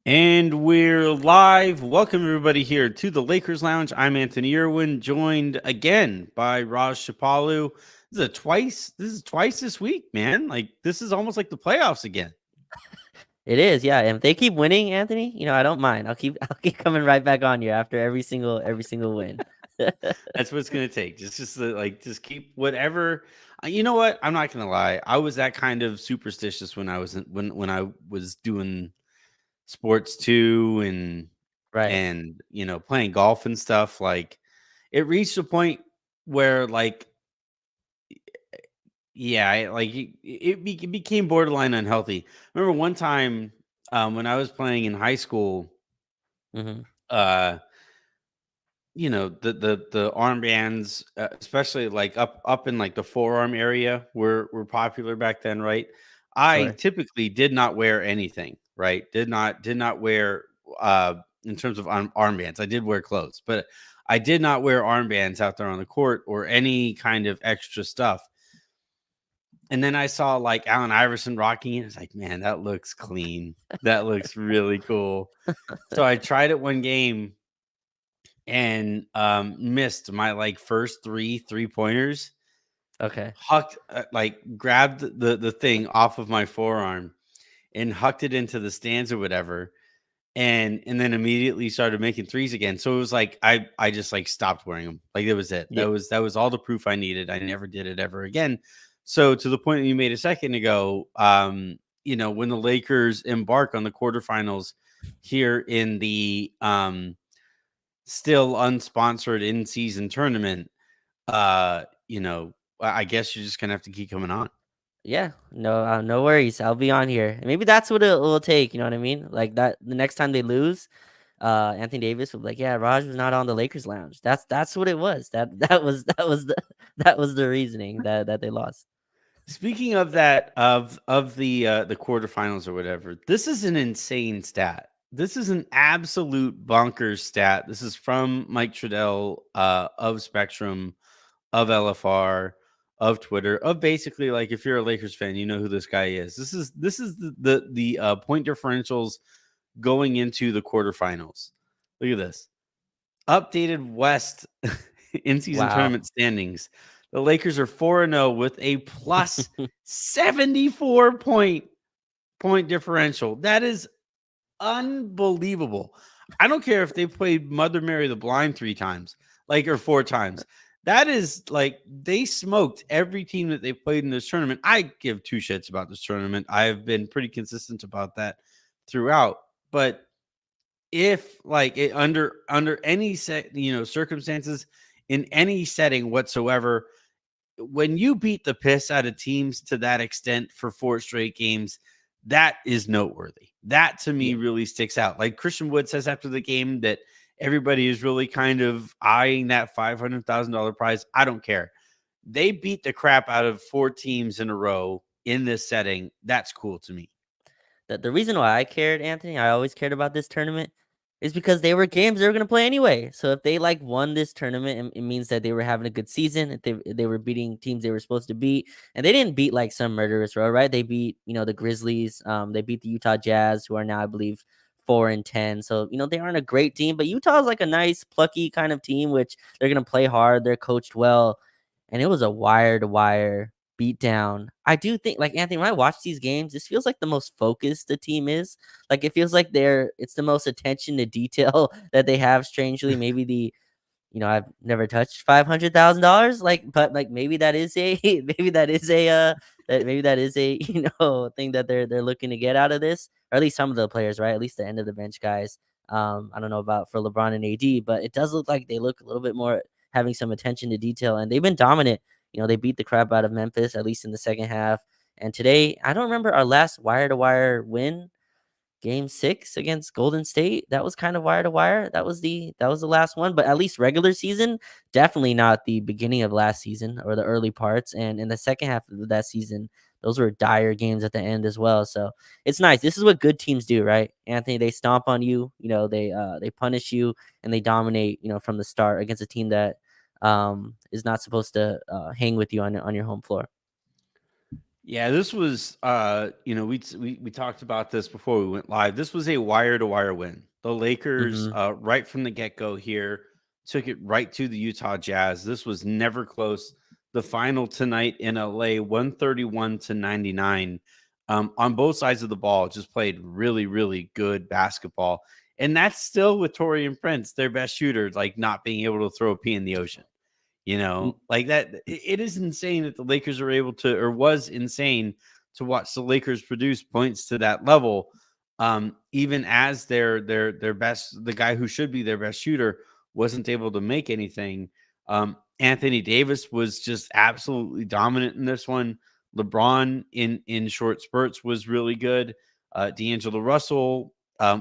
And we're live. Welcome everybody here to the Lakers Lounge. I'm Anthony Irwin, joined again by Raj Chipalu. This is twice this week, man. Like this is almost like the playoffs again. It is, yeah. And if they keep winning, Anthony, I don't mind. I'll keep coming right back on you after every single win. That's what it's gonna take. Just keep whatever. You know what? I'm not gonna lie. I was that kind of superstitious when I was when I was doing sports too, Right. and playing golf and stuff. Like it reached a point where yeah, it became borderline unhealthy. I remember one time, when I was playing in high school, Hmm. uh, the armbands, especially like up in like the forearm area, were popular back then, right? I Sure. typically did not wear anything, right? Did not wear in terms of armbands. I did wear clothes, but I did not wear armbands out there on the court or any kind of extra stuff. And then I saw like Allen Iverson rocking it. It's like, man, that looks clean. That looks really cool. So I tried it one game and missed my like first three pointers. Okay. Hucked, like grabbed the thing off of my forearm and hucked it into the stands or whatever. And then immediately started making threes again. So it was like I just like stopped wearing them. Like that was it. Yeah. That was all the proof I needed. I never did it ever again. So to the point that you made a second ago, when the Lakers embark on the quarterfinals here in the still unsponsored in-season tournament, I guess you're just gonna have to keep coming on. Yeah. No worries. I'll be on here. And maybe that's what it will take. You know what I mean? Like that. The next time they lose, Anthony Davis will be like, "Yeah, Raj was not on the Lakers lounge." That's what it was. That was the that was the reasoning that they lost. Speaking of that, of the quarterfinals or whatever, this is an insane stat. This is an absolute bonkers stat. This is from Mike Trudell, of Spectrum, of LFR, of Twitter, of basically like if you're a Lakers fan, you know who this guy is. This is the point differentials going into the quarterfinals. Look at this updated West in season Wow. tournament standings. The Lakers are 4-0 with a plus 74 point differential. That is unbelievable. I don't care if they played Mother Mary the Blind 3 times, like or 4 times. That is like they smoked every team that they played in this tournament. I give two shits about this tournament. I've been pretty consistent about that throughout. But if like it, under any circumstances in any setting whatsoever, when you beat the piss out of teams to that extent for 4 straight games, that is noteworthy. That to me Yeah. really sticks out. Like Christian Wood says after the game that everybody is really kind of eyeing that $500,000 prize. I don't care. They beat the crap out of 4 teams in a row in this setting. That's cool to me. The reason why I cared, Anthony, I always cared about this tournament, is because they were games they were gonna play anyway. So if they like won this tournament, it means that they were having a good season. If they were beating teams they were supposed to beat, and they didn't beat like some murderous row, right? They beat the Grizzlies. They beat the Utah Jazz, who are now I believe 4-10. So they aren't a great team, but Utah is like a nice plucky kind of team, which they're gonna play hard. They're coached well, and it was a wire to wire beat down. I do think, like Anthony, when I watch these games, this feels like the most focused the team is. Like it feels like it's the most attention to detail that they have. Strangely, maybe I've never touched $500,000. But like maybe that is a maybe that is a maybe that is a thing that they're looking to get out of this, or at least some of the players, right? At least the end of the bench guys. I don't know about for LeBron and AD, but it does look like they look a little bit more having some attention to detail, and they've been dominant. They beat the crap out of Memphis, at least in the second half. And today, I don't remember our last wire to wire win, game 6 against Golden State. That was kind of wire to wire. That was the last one, but at least regular season, definitely not the beginning of last season or the early parts. And in the second half of that season, those were dire games at the end as well. So it's nice. This is what good teams do, right, Anthony? They stomp on you. They punish you and they dominate. From the start against a team that is not supposed to hang with you on your home floor. Yeah, this was we talked about this before we went live. This was a wire to wire win. The Lakers Hmm. right from the get-go here took it right to the Utah Jazz. This was never close. The final tonight in LA 131-99. On both sides of the ball just played really really good basketball. And that's still with Taurean Prince, their best shooter, like not being able to throw a pea in the ocean. Like that, it is insane that the Lakers are able to, or was insane to watch the Lakers produce points to that level. Even as their best, the guy who should be their best shooter wasn't able to make anything. Anthony Davis was just absolutely dominant in this one. LeBron in short spurts was really good. D'Angelo Russell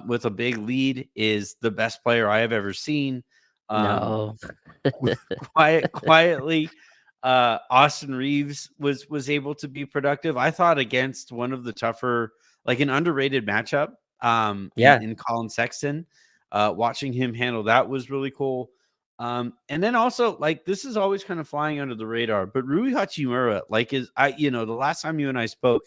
with a big lead is the best player I have ever seen. Um, No. quietly, Austin Reaves was able to be productive. I thought against one of the tougher, like an underrated matchup, Yeah, in Colin Sexton. Watching him handle that was really cool. And then also, like, this is always kind of flying under the radar, but Rui Hachimura, like, the last time you and I spoke,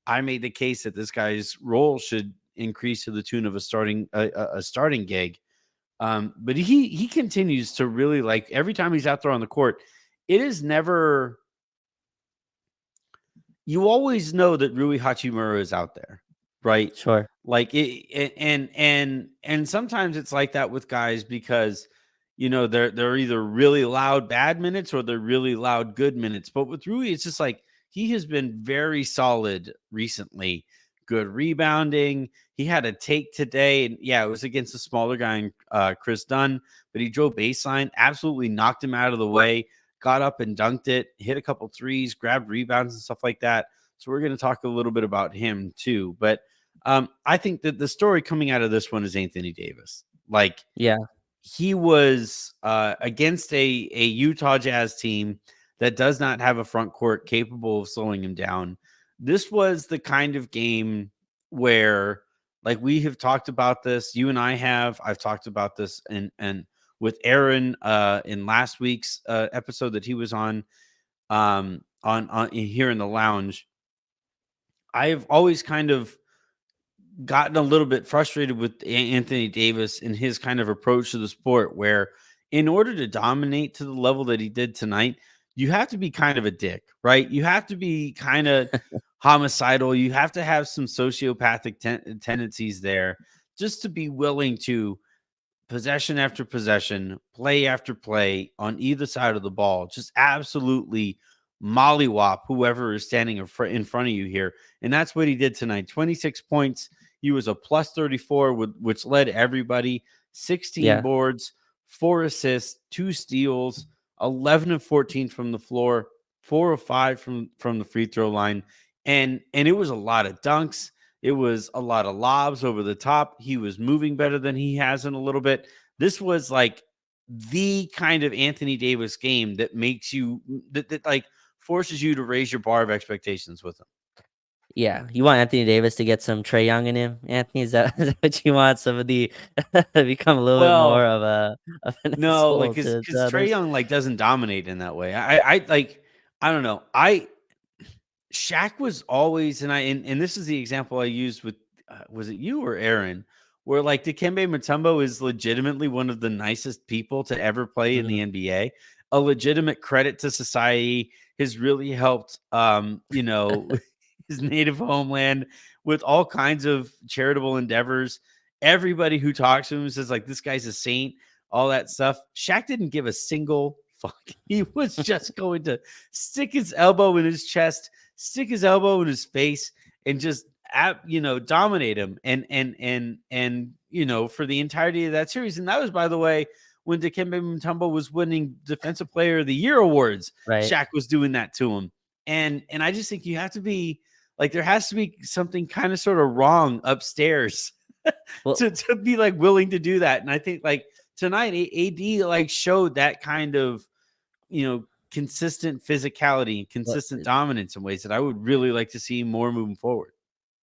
I made the case that this guy's role should increase to the tune of a starting gig. But he continues to really, like, every time he's out there on the court, it is never, you always know that Rui Hachimura is out there, right? sure. Like and sometimes it's like that with guys because they're either really loud bad minutes or they're really loud good minutes. But with Rui, it's just like he has been very solid recently. Good rebounding. He had a take today, and yeah, it was against a smaller guy, Chris Dunn, but he drove baseline, absolutely knocked him out of the way, got up and dunked it, hit a couple threes, grabbed rebounds and stuff like that. So we're going to talk a little bit about him too. But I think that the story coming out of this one is Anthony Davis. Like, Yeah, he was against a Utah Jazz team that does not have a front court capable of slowing him down. This was the kind of game where, like, we have talked about this. You and I have. I've talked about this and with Aaron in last week's episode that he was on here in the lounge. I've always kind of gotten a little bit frustrated with Anthony Davis and his kind of approach to the sport, where in order to dominate to the level that he did tonight, you have to be kind of a dick, right? You have to be kind of homicidal. You have to have some sociopathic tendencies there just to be willing to possession after possession, play after play on either side of the ball, just absolutely mollywop whoever is standing in front of you here. And that's what he did tonight. 26 points. He was a plus 34, which led everybody. 16 yeah, boards, 4 assists, 2 steals, 11 of 14 from the floor, 4 of 5 from the free throw line. And it was a lot of dunks. It was a lot of lobs over the top. He was moving better than he has in a little bit. This was like the kind of Anthony Davis game that makes you that like forces you to raise your bar of expectations with him. yeah. You want Anthony Davis to get some Trey Young in him, Anthony? Is that, is that what you want? Some of the become a little bit more Well, of an no, like asshole because to Trey others. Young like doesn't dominate in that way. I like I don't know. Shaq was always, and this is the example I used with, was it you or Aaron, where like Dikembe Mutombo is legitimately one of the nicest people to ever play in the Mhm. NBA. A legitimate credit to society, has really helped, his native homeland with all kinds of charitable endeavors. Everybody who talks to him says like this guy's a saint, all that stuff. Shaq didn't give a single fuck. He was just going to stick his elbow in his chest, stick his elbow in his face, and just dominate him and for the entirety of that series. And that was, by the way, when Dikembe Mutombo was winning Defensive Player of the Year awards. Right. Shaq was doing that to him. And I just think you have to be like, there has to be something kind of sort of wrong upstairs Well, to be like willing to do that. And I think like tonight AD like showed that kind of consistent physicality, well, consistent dominance in ways that I would really like to see more moving forward.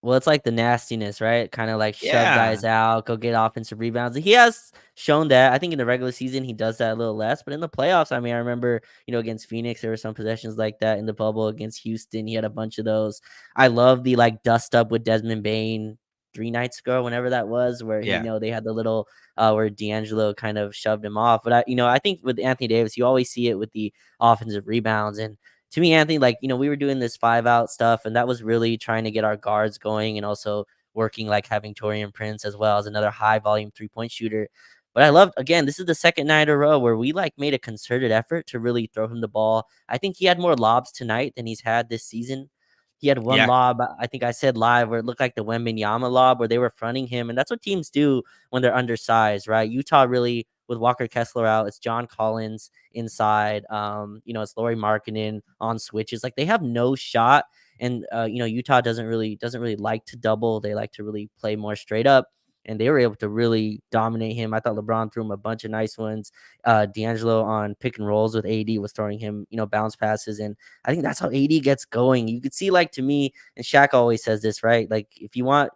Well, it's like the nastiness, right? Kind of like shove Yeah. guys out, go get offensive rebounds. He has shown that. I think in the regular season he does that a little less, but in the playoffs, I mean, I remember, against Phoenix, there were some possessions like that in the bubble against Houston. He had a bunch of those. I love the like dust up with Desmond Bain 3 nights ago, whenever that was, where Yeah. they had the little where D'Angelo kind of shoved him off. But I think with Anthony Davis, you always see it with the offensive rebounds. And to me, Anthony, like, we were doing this 5-out stuff, and that was really trying to get our guards going and also working, like having Taurean Prince as well as another high volume 3-point shooter. But I loved, again, this is the second night in a row where we like made a concerted effort to really throw him the ball. I think he had more lobs tonight than he's had this season. He had one Yeah. lob, I think I said live, where it looked like the Wembanyama lob where they were fronting him. And that's what teams do when they're undersized, right? Utah really, with Walker Kessler out, it's John Collins inside. It's Lauri Markkanen on switches. Like, they have no shot. And Utah doesn't really like to double. They like to really play more straight up. And they were able to really dominate him. I thought LeBron threw him a bunch of nice ones. D'Angelo on pick and rolls with AD was throwing him, bounce passes. And I think that's how AD gets going. You could see, like, to me, and Shaq always says this, right? Like, if you want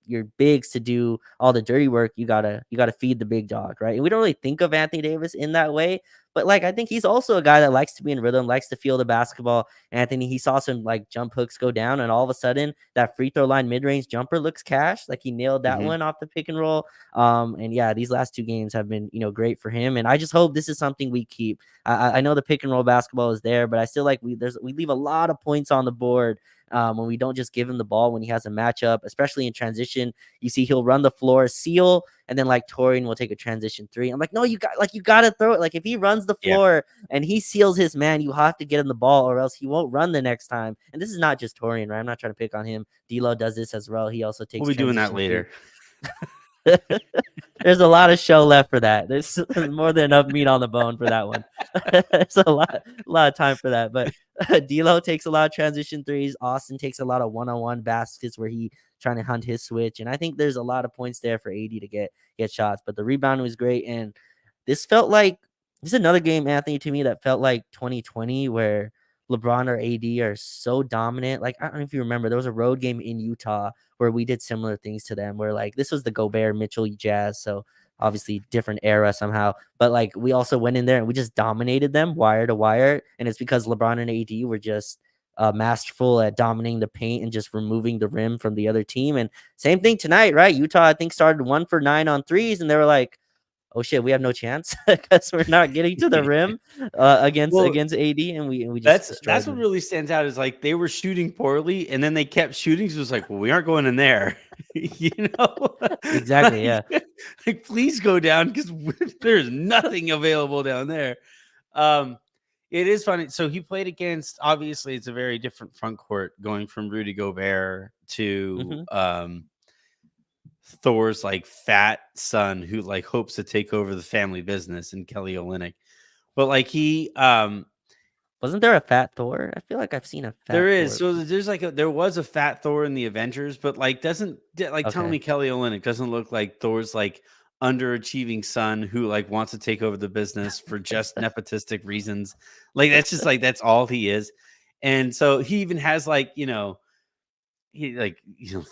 your bigs to do all the dirty work, you gotta feed the big dog, right? And we don't really think of Anthony Davis in that way, but like, I think he's also a guy that likes to be in rhythm, likes to feel the basketball. Anthony, he saw some like jump hooks go down, and all of a sudden that free throw line mid-range jumper looks cash. Like, he nailed that Hmm. one off the pick and roll. And yeah, these last 2 games have been, great for him. And I just hope this is something we keep. I know the pick and roll basketball is there, but I still like we leave a lot of points on the board when we don't just give him the ball when he has a matchup, especially in transition. You see he'll run the floor, seal, and then like Torian will take a transition three. I'm like, no, you got to throw it. Like, if he runs the Yeah. floor and he seals his man, you have to get him the ball or else he won't run the next time. And this is not just Torian, right? I'm not trying to pick on him. D'Lo does this as well. He also We'll takes be doing that transition threes. later. There's a lot of show left for that. There's more than enough meat on the bone for that one. There's a lot of time for that. But D'Lo takes a lot of transition threes. Austin takes a lot of one-on-one baskets where he trying to hunt his switch. And I think there's a lot of points there for AD to get shots. But the rebound was great. And this is another game, Anthony, to me that felt like 2020 where LeBron or AD are so dominant. Like, I don't know if you remember, there was a road game in Utah where we did similar things to them, where like this was the Gobert Mitchell Jazz. So obviously different era somehow, but like we also went in there and we just dominated them wire to wire. And it's because LeBron and AD were just masterful at dominating the paint and just removing the rim from the other team. And same thing tonight, right? Utah, I think, started 1 for 9 on threes, and they were like, oh shit, we have no chance because we're not getting to the rim against Well, AD, and we just that's destroyed what them. really stands out is like they were shooting poorly and then they kept shooting. So it was like, well, we aren't going in there, you know, Exactly, like, yeah. like please go down because there's nothing available down there. Um, it is funny. So he played against, obviously, it's a very different front court going from Rudy Gobert to Hmm. Thor's like fat son who like hopes to take over the family business and Kelly Olynyk. But like Wasn't there a fat Thor? I feel like I've seen a there fat is. Thor. So there's like there was a fat Thor in the Avengers, but like tell Okay. me Kelly Olynyk doesn't look like Thor's like underachieving son who like wants to take over the business for just nepotistic reasons. Like that's just like that's all he is. And so he even has like,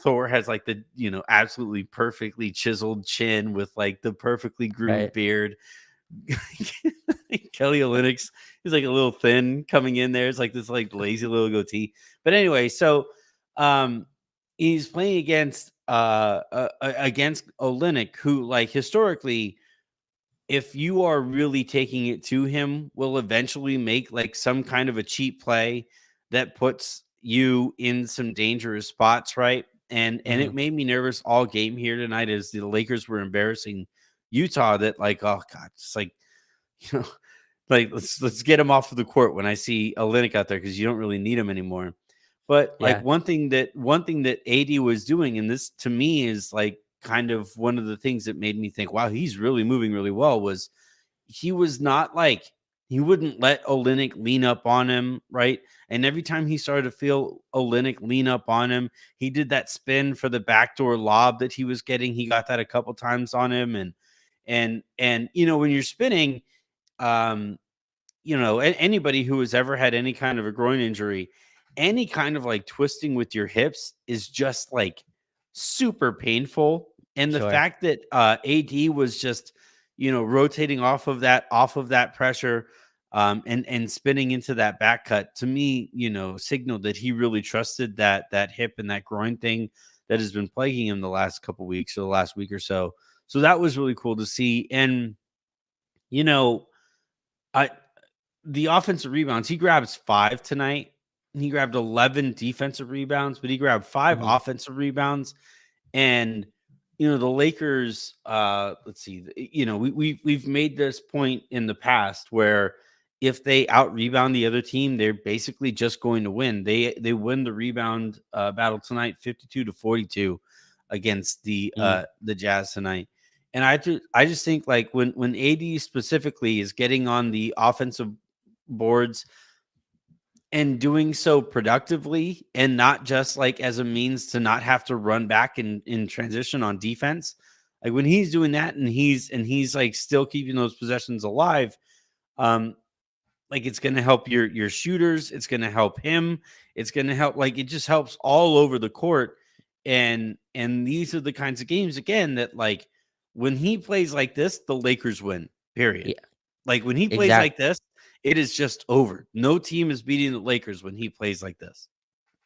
Thor has like the, absolutely perfectly chiseled chin with like the perfectly groomed Right. beard. Kelly Olynyk's is like a little thin coming in there. It's like this like lazy little goatee. But anyway, so um he's playing against Olynyk, who like historically, if you are really taking it to him, will eventually make like some kind of a cheap play that puts you in some dangerous spots, right? And Hmm. it made me nervous all game here tonight as the Lakers were embarrassing Utah. That like, oh god, it's like, you know, like let's get him off of the court when I see Olynyk out there because you don't really need him anymore. But like Yeah. one thing that AD was doing, and this to me is like kind of one of the things that made me think, wow, he's really moving really well, was he was not like he wouldn't let Olynyk lean up on him, right? And every time he started to feel Olynyk lean up on him, he did that spin for the backdoor lob that he was getting. He got that a couple times on him, and when you're spinning, anybody who has ever had any kind of a groin injury, any kind of like twisting with your hips is just like super painful. And the Sure. fact that AD was just, rotating off of that pressure, and spinning into that back cut, to me, signaled that he really trusted that hip and that groin thing that has been plaguing him the last couple weeks or the last week or so. So that was really cool to see. And you know, I the offensive rebounds, he grabs 5 tonight. He grabbed 11 defensive rebounds, but he grabbed 5 Mhm. offensive rebounds. And the Lakers, let's see, we've made this point in the past where if they out rebound the other team, they're basically just going to win. They win the rebound battle tonight, 52-42 against Mm. the Jazz tonight. And I just think like when AD specifically is getting on the offensive boards and doing so productively and not just like as a means to not have to run back in transition on defense. Like when he's doing that and he's like still keeping those possessions alive, um, like it's gonna help your shooters, it's gonna help him, it's gonna help, like it just helps all over the court. And these are the kinds of games again that like when he plays like this, the Lakers win, period. Yeah. Like when he plays Exact like this, it is just over. No team is beating the Lakers when he plays like this.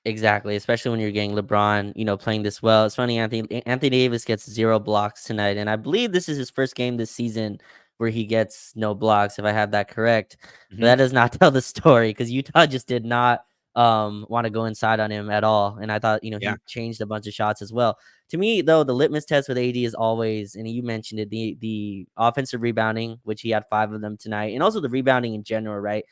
Exactly, especially when you're getting LeBron, playing this well. It's funny, Anthony Davis gets 0 blocks tonight, and I believe this is his first game this season where he gets no blocks, if I have that correct. But Mhm. that does not tell the story because Utah just did not want to go inside on him at all. And I thought, Yeah, he changed a bunch of shots as well. To me, though, the litmus test with AD is always, and you mentioned it, the offensive rebounding, which he had 5 of them tonight, and also the rebounding in general, right?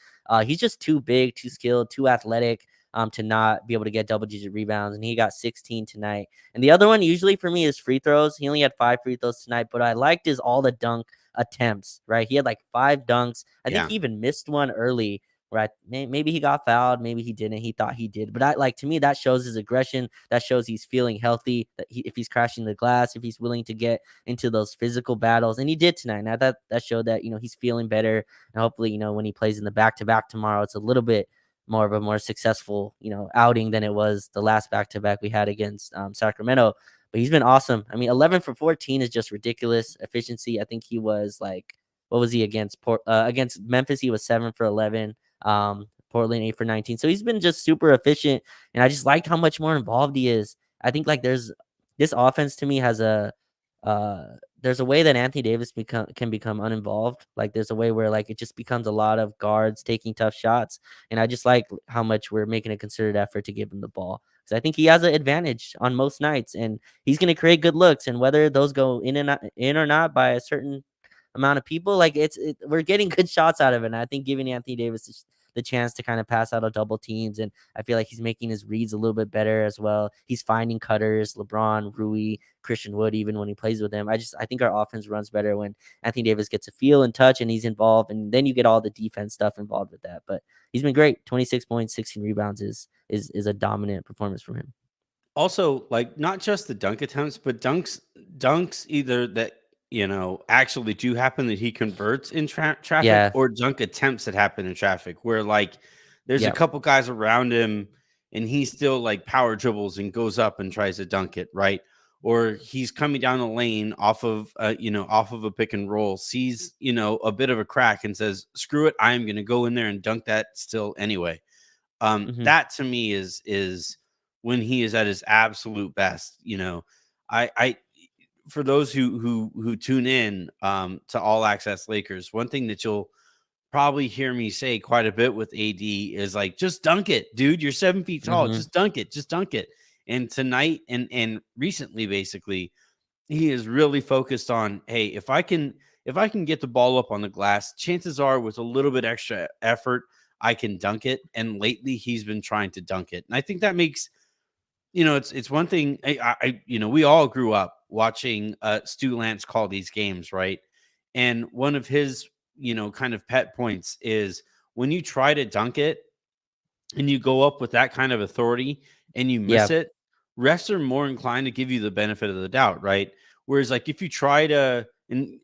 He's just too big, too skilled, too athletic to not be able to get double-digit rebounds, and he got 16 tonight. And the other one usually for me is free throws. He only had 5 free throws tonight, but I liked his all the dunk attempts, right? He had like 5 dunks. I think yeah. he even missed one early where maybe he got fouled, maybe he didn't. He thought he did, but I like to me that shows his aggression. That shows he's feeling healthy. That if he's crashing the glass, if he's willing to get into those physical battles, and he did tonight. Now that showed that he's feeling better, and hopefully when he plays in the back-to-back tomorrow, it's a little bit more of a more successful, outing than it was the last back-to-back we had against Sacramento. But he's been awesome. I mean, 11 for 14 is just ridiculous efficiency. I think he was like, what was he against Memphis? He was 7 for 11. Portland 8 for 19. So he's been just super efficient, and I just like how much more involved he is. I think like there's this offense to me has uh there's a way that Anthony Davis can become uninvolved. Like there's a way where like it just becomes a lot of guards taking tough shots, and I just like how much we're making a concerted effort to give him the ball because I think he has an advantage on most nights, and he's going to create good looks. And whether those go in or not by a certain amount of people, like we're getting good shots out of it. And I think giving Anthony Davis the chance to kind of pass out of double teams, and I feel like he's making his reads a little bit better as well. He's finding cutters, LeBron, Rui, Christian Wood, even when he plays with them. I think our offense runs better when Anthony Davis gets a feel and touch and he's involved, and then you get all the defense stuff involved with that. But he's been great. 26 points, 16 rebounds is a dominant performance from him. Also, like not just the dunk attempts, but dunks either that actually do happen that he converts in traffic, Yeah. or dunk attempts that happen in traffic where like there's a Yeah. couple guys around him and he still like power dribbles and goes up and tries to dunk it, right? Or he's coming down the lane off of a pick and roll, sees a bit of a crack and says, "Screw it, I am going to go in there and dunk that still anyway." Hmm. That to me is when he is at his absolute best. I For those who tune in to All Access Lakers, one thing that you'll probably hear me say quite a bit with AD is like, just dunk it, dude. You're 7 feet tall. Hmm. Just dunk it. Just dunk it. And tonight and recently, basically, he is really focused on, hey, if I can get the ball up on the glass, chances are with a little bit extra effort, I can dunk it. And lately he's been trying to dunk it. And I think that makes, it's one thing. We all grew up watching Stu Lance call these games, right? And one of his, kind of pet points is when you try to dunk it and you go up with that kind of authority and you Yeah. miss it, refs are more inclined to give you the benefit of the doubt, right? Whereas like if you try to, and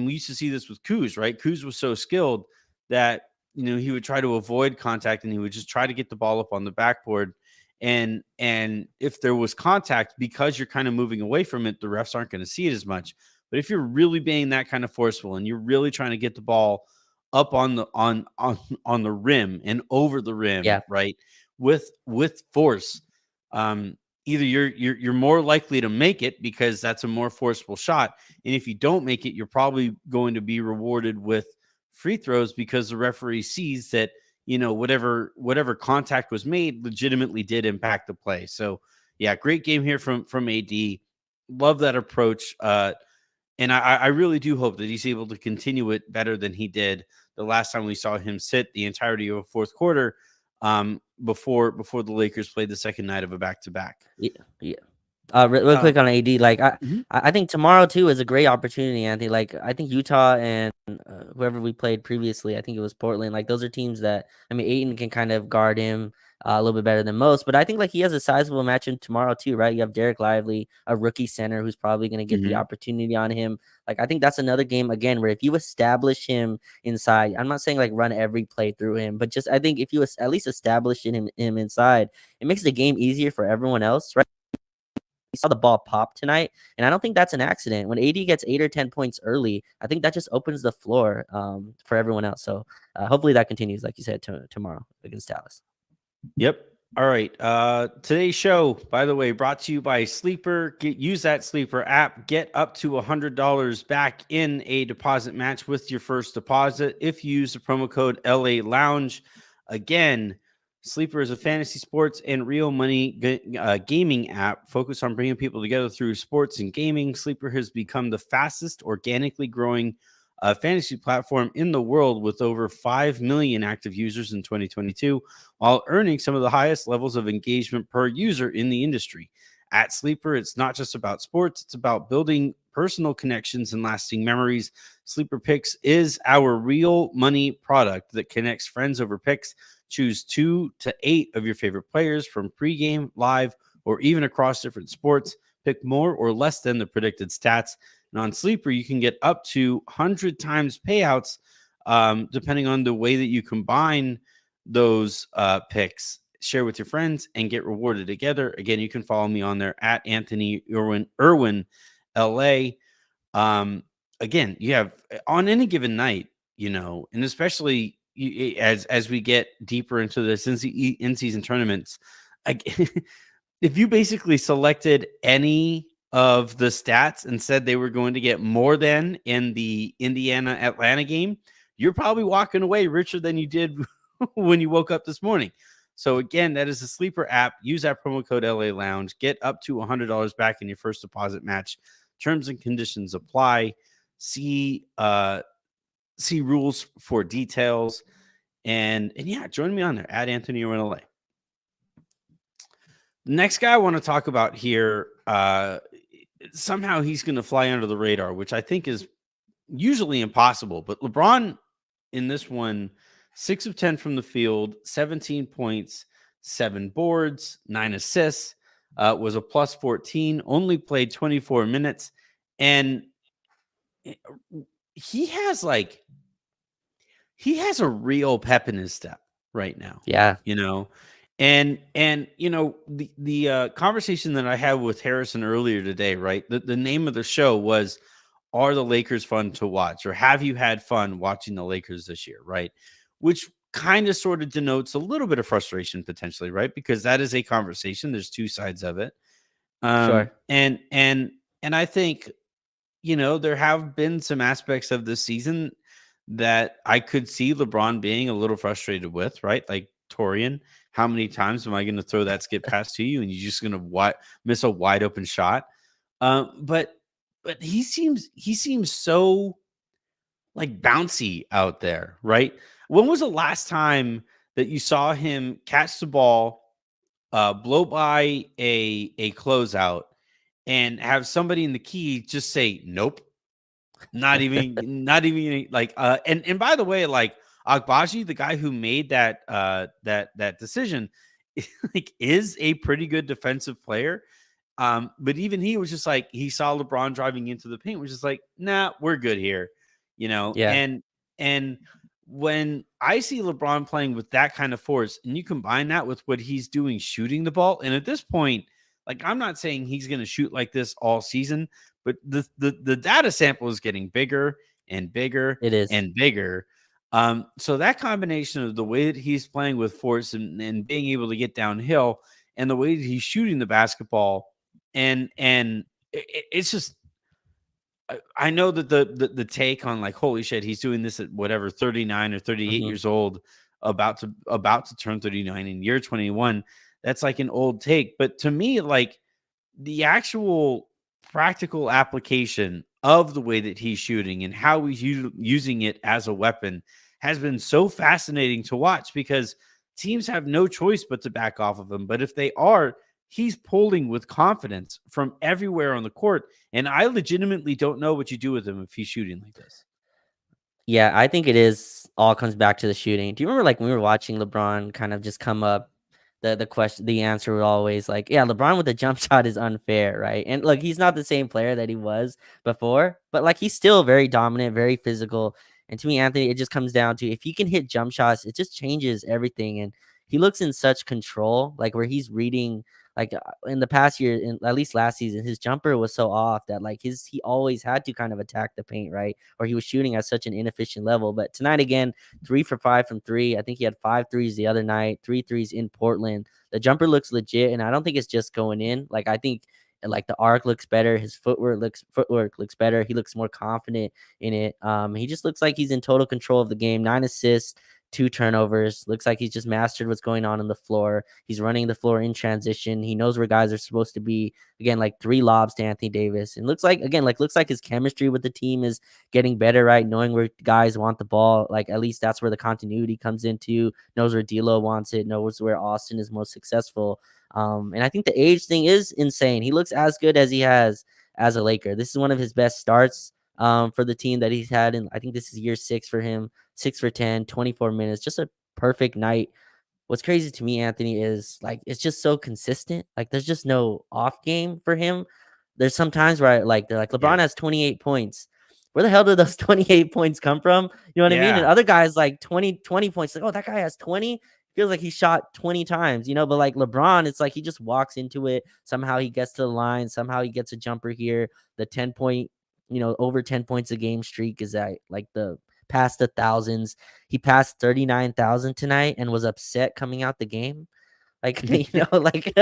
we used to see this with Kuz, right? Kuz was so skilled that he would try to avoid contact and he would just try to get the ball up on the backboard. And if there was contact, because you're kind of moving away from it, the refs aren't going to see it as much. But if you're really being that kind of forceful and you're really trying to get the ball up on the rim and over the rim, Yeah. right, with force, either you're more likely to make it because that's a more forceful shot, and if you don't make it, you're probably going to be rewarded with free throws because the referee sees that whatever contact was made legitimately did impact the play. So yeah, great game here from AD. Love that approach. And I really do hope that he's able to continue it better than he did the last time we saw him sit the entirety of a fourth quarter, before the Lakers played the second night of a back-to-back. Yeah. Yeah. Real quick on AD, like Mhm. I think tomorrow too is a great opportunity, Anthony. Like I think Utah and whoever we played previously, I think it was Portland. Like those are teams that Ayton can kind of guard him a little bit better than most. But I think like he has a sizable matchup tomorrow too, right? You have Derek Lively, a rookie center who's probably going to get the Mhm. opportunity on him. Like I think that's another game again where if you establish him inside, I'm not saying like run every play through him, but just I think if you at least establish him inside, it makes the game easier for everyone else, right? Saw the ball pop tonight, and I don't think that's an accident. When AD gets 8 or 10 points early, I think that just opens the floor for everyone else. So hopefully that continues, like you said, tomorrow against Dallas. Yep. All right. Today's show, by the way, brought to you by Sleeper. Use that Sleeper app. Get up to $100 back in a deposit match with your first deposit if you use the promo code LA Lounge. Again, Sleeper is a fantasy sports and real money gaming app focused on bringing people together through sports and gaming. Sleeper has become the fastest organically growing fantasy platform in the world with over 5 million active users in 2022, while earning some of the highest levels of engagement per user in the industry. At Sleeper, it's not just about sports, it's about building personal connections and lasting memories. Sleeper Picks is our real money product that connects friends over picks. Choose 2 to 8 of your favorite players from pregame, live, or even across different sports. Pick more or less than the predicted stats. And on Sleeper, you can get up to 100 times payouts, depending on the way that you combine those picks. Share with your friends and get rewarded together. Again, you can follow me on there at Anthony Irwin LA. Again, you have on any given night, and especially as we get deeper into this in-season tournaments, if you basically selected any of the stats and said they were going to get more than in the Indiana Atlanta game, you're probably walking away richer than you did when you woke up this morning. So again, that is a Sleeper app. Use that promo code LA Lounge. Get up to $100 back in your first deposit match. Terms and conditions apply. See rules for details. And yeah, join me on there at Anthony Irwin LA. Next guy I want to talk about here, somehow he's going to fly under the radar, which I think is usually impossible. But LeBron in this one, 6 of 10 from the field, 17 points, 7 boards, 9 assists, was a plus 14, only played 24 minutes. And he has a real pep in his step right now. Yeah. And the conversation that I had with Harrison earlier today, right? The name of the show was, are the Lakers fun to watch, or have you had fun watching the Lakers this year, right? Which kind of sort of denotes a little bit of frustration potentially, right? Because that is a conversation. There's two sides of it. Sure. And I think, there have been some aspects of this season that I could see LeBron being a little frustrated with, right? Like Taurean, how many times am I going to throw that skip pass to you and you're just going to miss a wide open shot? But he seems so like bouncy out there, right? When was the last time that you saw him catch the ball, blow by a closeout, and have somebody in the key just say nope? Not even like and by the way, like Agbaji, the guy who made that decision, like is a pretty good defensive player. But even he was just like, he saw LeBron driving into the paint, was just like, nah, we're good here, Yeah. and when I see LeBron playing with that kind of force, and you combine that with what he's doing shooting the ball, and at this point, like I'm not saying he's going to shoot like this all season, but the data sample is getting bigger and bigger It is. and bigger. So that combination of the way that he's playing with force and being able to get downhill, and the way that he's shooting the basketball, and it's just I know that the take on like holy shit he's doing this at whatever 39 or 38 Mhm. years old, about to turn 39 in year 21, that's like an old take, but to me like the actual practical application of the way that he's shooting and how he's using it as a weapon has been so fascinating to watch because teams have no choice but to back off of him. But if they are, he's pulling with confidence from everywhere on the court. And I legitimately don't know what you do with him if he's shooting like this. Yeah, I think it is all comes back to the shooting. Do you remember like when we were watching LeBron kind of just come up, the answer was always like, yeah, LeBron with a jump shot is unfair, right? And look, he's not the same player that he was before, but like he's still very dominant, very physical. And to me, Anthony, it just comes down to if he can hit jump shots, it just changes everything. And he looks in such control, like where he's reading like in the past year, in at least last season, his jumper was so off that like he always had to kind of attack the paint, right? Or he was shooting at such an inefficient level. But tonight again, 3 for 5 from three. I think he had 5 threes the other night, 3 threes in Portland. The jumper looks legit, and I don't think it's just going in. Like I think like the arc looks better, his footwork looks better. He looks more confident in it. He just looks like he's in total control of the game. 9 assists, 2 turnovers. Looks like he's just mastered what's going on the floor. He's running the floor in transition. He knows where guys are supposed to be. Again, like 3 lobs to Anthony Davis. And looks like his chemistry with the team is getting better, right? Knowing where guys want the ball. Like at least that's where the continuity comes into. Knows where D'Lo wants it. Knows where Austin is most successful. And I think the age thing is insane. He looks as good as he has as a Laker. This is one of his best starts for the team that he's had. And I think this is year 6 for him. 6 for 10, 24 minutes, just a perfect night. What's crazy to me, Anthony, is like it's just so consistent. Like there's just no off game for him. There's some times where they're like Yeah. LeBron has 28 points. Where the hell did those 28 points come from? You know what I mean? And Yeah. other guys like 20 points. Like, oh, that guy has 20. Feels like he shot 20 times, but like LeBron, it's like he just walks into it. Somehow he gets to the line. Somehow he gets a jumper here. The 10 point, over 10 points a game streak is at like the past the thousands. He passed 39,000 tonight and was upset coming out the game. Like, like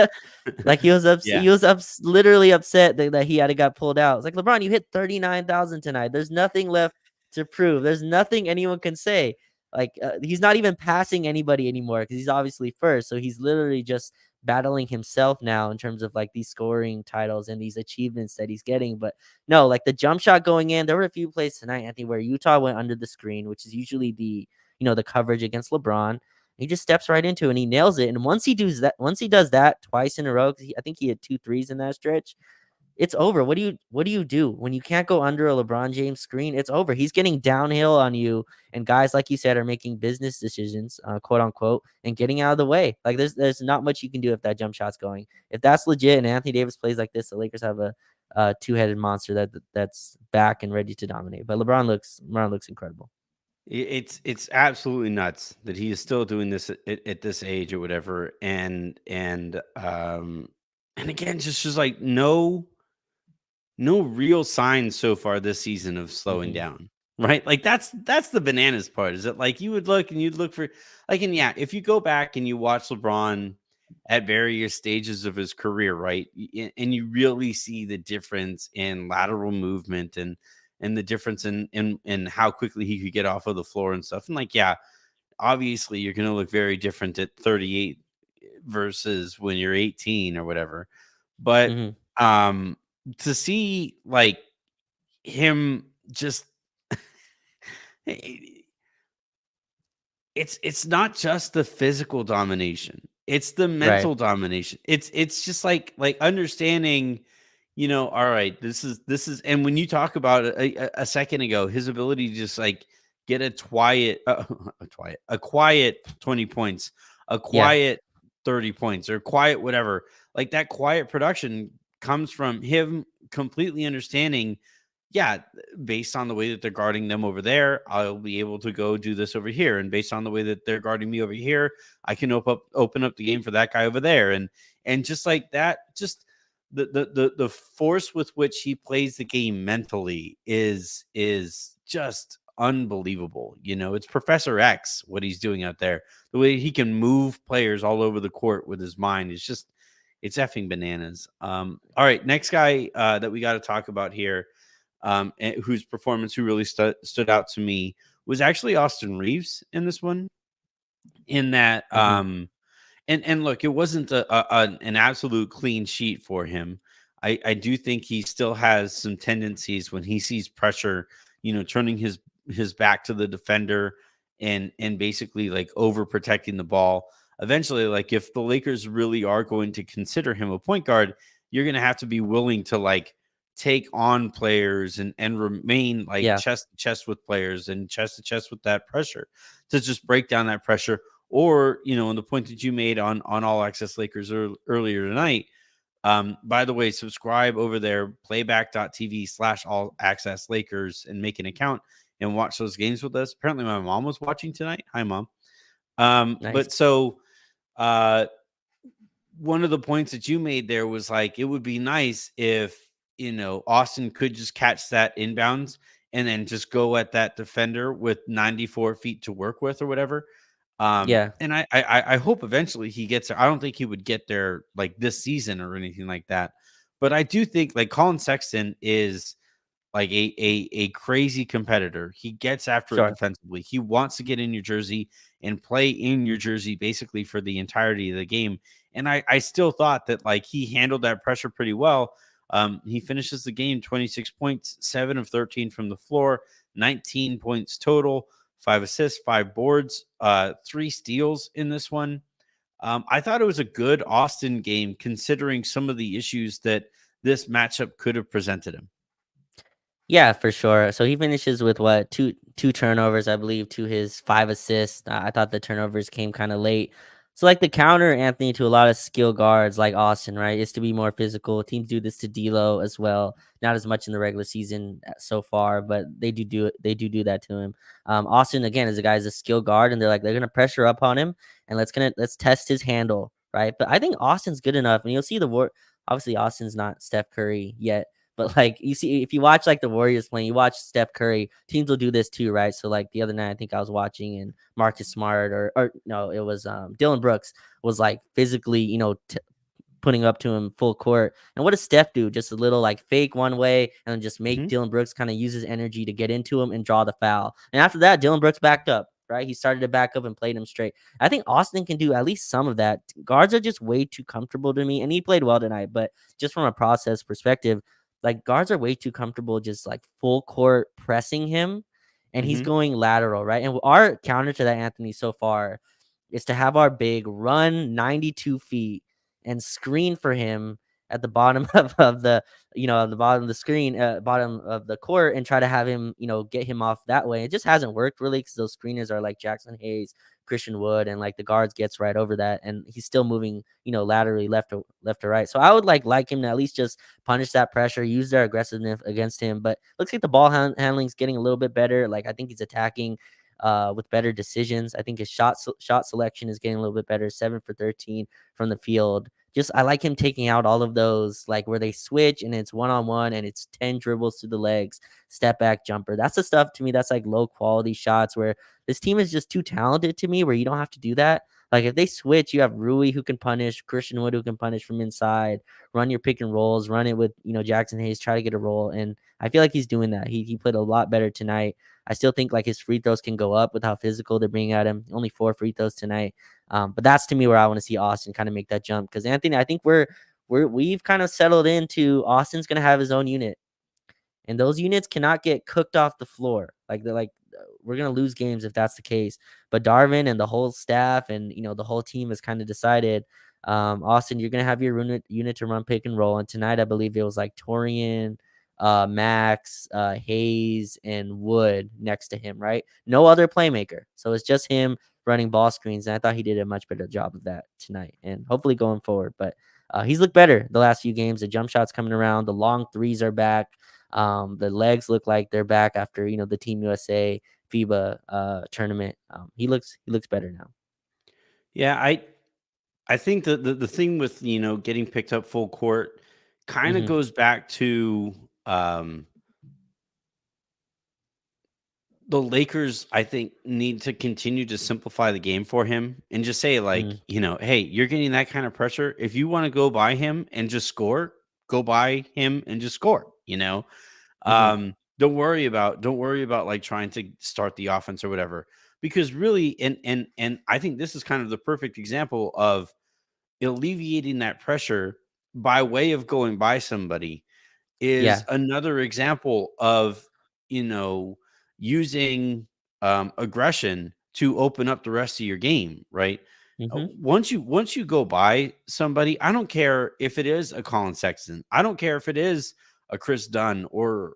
like Yeah. literally upset that he had got pulled out. It's like, LeBron, you hit 39,000 tonight. There's nothing left to prove. There's nothing anyone can say. Like he's not even passing anybody anymore because he's obviously first. So he's literally just battling himself now in terms of like these scoring titles and these achievements that he's getting. But no, like the jump shot going in, there were a few plays tonight, Anthony, where Utah went under the screen, which is usually the coverage against LeBron. He just steps right into it and he nails it. And once he does that twice in a row, I think he had 2 threes in that stretch. It's over. What do you do when you can't go under a LeBron James screen? It's over. He's getting downhill on you, and guys like you said are making business decisions, quote unquote, and getting out of the way. Like there's not much you can do if that jump shot's going. If that's legit and Anthony Davis plays like this, the Lakers have a two-headed monster that's back and ready to dominate. But LeBron looks incredible. It's absolutely nuts that he is still doing this at this age or whatever, and again, just like no real signs so far this season of slowing Hmm. down, right? Like that's the bananas part. Is that like you would look and you'd look for like, and yeah, if you go back and you watch LeBron at various stages of his career, right, and you really see the difference in lateral movement and the difference in how quickly he could get off of the floor and stuff, and like yeah, obviously you're going to look very different at 38 versus when you're 18 or whatever, but Hmm. um to see like him just it's not just the physical domination, it's the Right. mental domination. It's just like understanding, all right, this is and when you talk about a second ago, his ability to just like get a quiet 20 points, a Yeah. quiet 30 points or quiet whatever, like that quiet production comes from him completely understanding yeah, based on the way that they're guarding them over there, I'll be able to go do this over here. And based on the way that they're guarding me over here, I can open up the game for that guy over there. And just like that, just the force with which he plays the game mentally is just unbelievable. It's Professor X what he's doing out there. The way he can move players all over the court with his mind is just it's effing bananas. All right, next guy that we got to talk about here, whose performance who really stood out to me was actually Austin Reaves in this one. In that, Hmm. and look, it wasn't an absolute clean sheet for him. I do think he still has some tendencies when he sees pressure, turning his back to the defender and basically like overprotecting the ball. Eventually, like if the Lakers really are going to consider him a point guard, you're going to have to be willing to like take on players and remain like Yeah, chest to chest with players and chest to chest with that pressure to just break down that pressure. Or on the point that you made on All Access Lakers earlier tonight. By the way, subscribe over there, playback.tv/All Access Lakers, and make an account and watch those games with us. Apparently, my mom was watching tonight. Hi, mom. nice. But so uh, one of the points that you made there was like it would be nice if Austin could just catch that inbounds and then just go at that defender with 94 feet to work with or whatever. Yeah, And I hope eventually he gets there. I don't think he would get there like this season or anything like that, but I do think like Colin Sexton is like a crazy competitor. He gets after it sure. defensively. He wants to get in your jersey and play in your jersey basically for the entirety of the game. And I still thought that like he handled that pressure pretty well. He finishes the game 26 points, 7 of 13 from the floor, 19 points total, 5 assists, 5 boards, 3 steals in this one. I thought it was a good Austin game considering some of the issues that this matchup could have presented him. Yeah, for sure. So he finishes with what, two turnovers, I believe, to his 5 assists. I thought the turnovers came kind of late. So like the counter, Anthony, to a lot of skill guards like Austin, right, is to be more physical. Teams do this to D'Lo as well. Not as much in the regular season so far, but they do it. They do that to him. Austin again is a guy is a skill guard, and they're gonna pressure up on him, and let's test his handle, right? But I think Austin's good enough, and you'll see the war. Obviously, Austin's not Steph Curry yet, but like you see, if you watch like the Warriors playing, you watch Steph Curry, teams will do this too, right? So like the other night, I think I was watching and Marcus Smart or no, it was Dylan Brooks was like physically, putting up to him full court. And what does Steph do? Just a little like fake one way and just make Mhm. Dylan Brooks kind of use his energy to get into him and draw the foul. And after that, Dylan Brooks backed up. Right, he started to back up and played him straight. I think Austin can do at least some of that. Guards are just way too comfortable to me, and he played well tonight. But just from a process perspective, like guards are way too comfortable just like full court pressing him, and he's Mhm. going lateral, right? And our counter to that, Anthony, so far is to have our big run 92 feet and screen for him at the bottom of the of the bottom of the screen, bottom of the court, and try to have him get him off that way. It just hasn't worked really because those screeners are like Jackson Hayes, Christian Wood, and like the guards gets right over that, and he's still moving laterally left to right. So I would like him to at least just punish that pressure, use their aggressiveness against him. But looks like the ball handling's getting a little bit better. Like I think he's attacking with better decisions. I think his shot selection is getting a little bit better. 7 for 13 from the field. Just I like him taking out all of those like where they switch and it's one-on-one and it's 10 dribbles to the legs, step back jumper. That's the stuff to me that's like low quality shots where this team is just too talented to me where you don't have to do that. Like if they switch, you have Rui who can punish, Christian Wood who can punish from inside, run your pick and rolls, run it with Jackson Hayes, try to get a roll. And I feel like he's doing that. He played a lot better tonight. I still think like his free throws can go up with how physical they're bringing at him. Only 4 free throws tonight. But that's to me where I want to see Austin kind of make that jump. Because Anthony, I think we've kind of settled into Austin's gonna have his own unit. And those units cannot get cooked off the floor. Like they're like we're gonna lose games if that's the case. But Darvin and the whole staff and the whole team has kind of decided, Austin, you're gonna have your unit to run pick and roll. And tonight I believe it was like Torian, Max, Hayes, and Wood next to him, right? No other playmaker. So it's just him running ball screens. And I thought he did a much better job of that tonight. And hopefully going forward. But he's looked better the last few games. The jump shots coming around, the long threes are back. The legs look like they're back after the Team USA FIBA tournament. He looks better now. Yeah, I think the thing with getting picked up full court kind of Mm-hmm. goes back to um the Lakers, I think, need to continue to simplify the game for him and just say, like, Mm-hmm. hey, you're getting that kind of pressure. If you want to go by him and just score, go by him and just score. Mm-hmm. Don't worry about like trying to start the offense or whatever. Because really, and I think this is kind of the perfect example of alleviating that pressure by way of going by somebody is Yeah. another example of you know using aggression to open up the rest of your game, right? Mm-hmm. Once you go by somebody, I don't care if it is a Colin Sexton, I don't care if it is a Chris Dunn or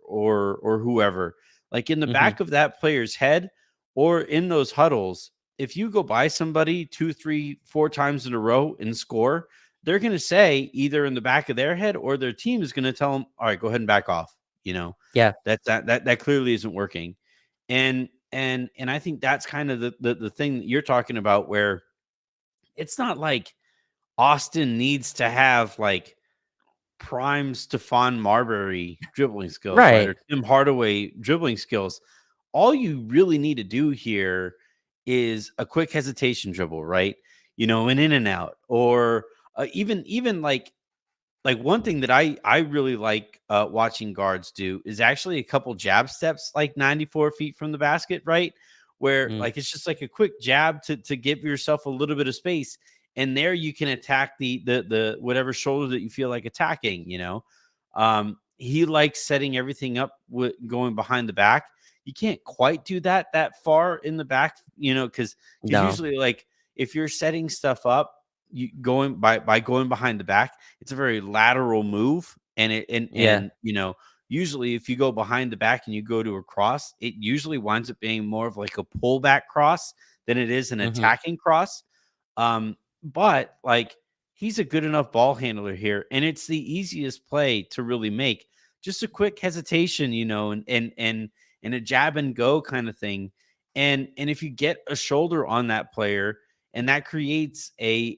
whoever, like in the Mm-hmm. back of that player's head or in those huddles, if you go by somebody 2, 3, 4 times in a row and score, they're going to say either in the back of their head or their team is going to tell them, all right, go ahead and back off. Yeah. That clearly isn't working. And I think that's kind of the thing that you're talking about, where it's not like Austin needs to have like prime Stephon Marbury dribbling skills, right? Right. Or Tim Hardaway dribbling skills. All you really need to do here is a quick hesitation dribble, right? An in and out, or even like one thing that I really like watching guards do is actually a couple jab steps, like 94 feet from the basket, right? Where Mm. like it's just like a quick jab to give yourself a little bit of space, and there you can attack the whatever shoulder that you feel like attacking. He likes setting everything up with going behind the back. You can't quite do that far in the back, because No. usually, like, if you're setting stuff up, you going by going behind the back, it's a very lateral move, and it Yeah. and usually if you go behind the back and you go to a cross, it usually winds up being more of like a pullback cross than it is an Mm-hmm. attacking cross. But like, he's a good enough ball handler here, and it's the easiest play to really make. Just a quick hesitation, and a jab and go kind of thing. And if you get a shoulder on that player, and that creates a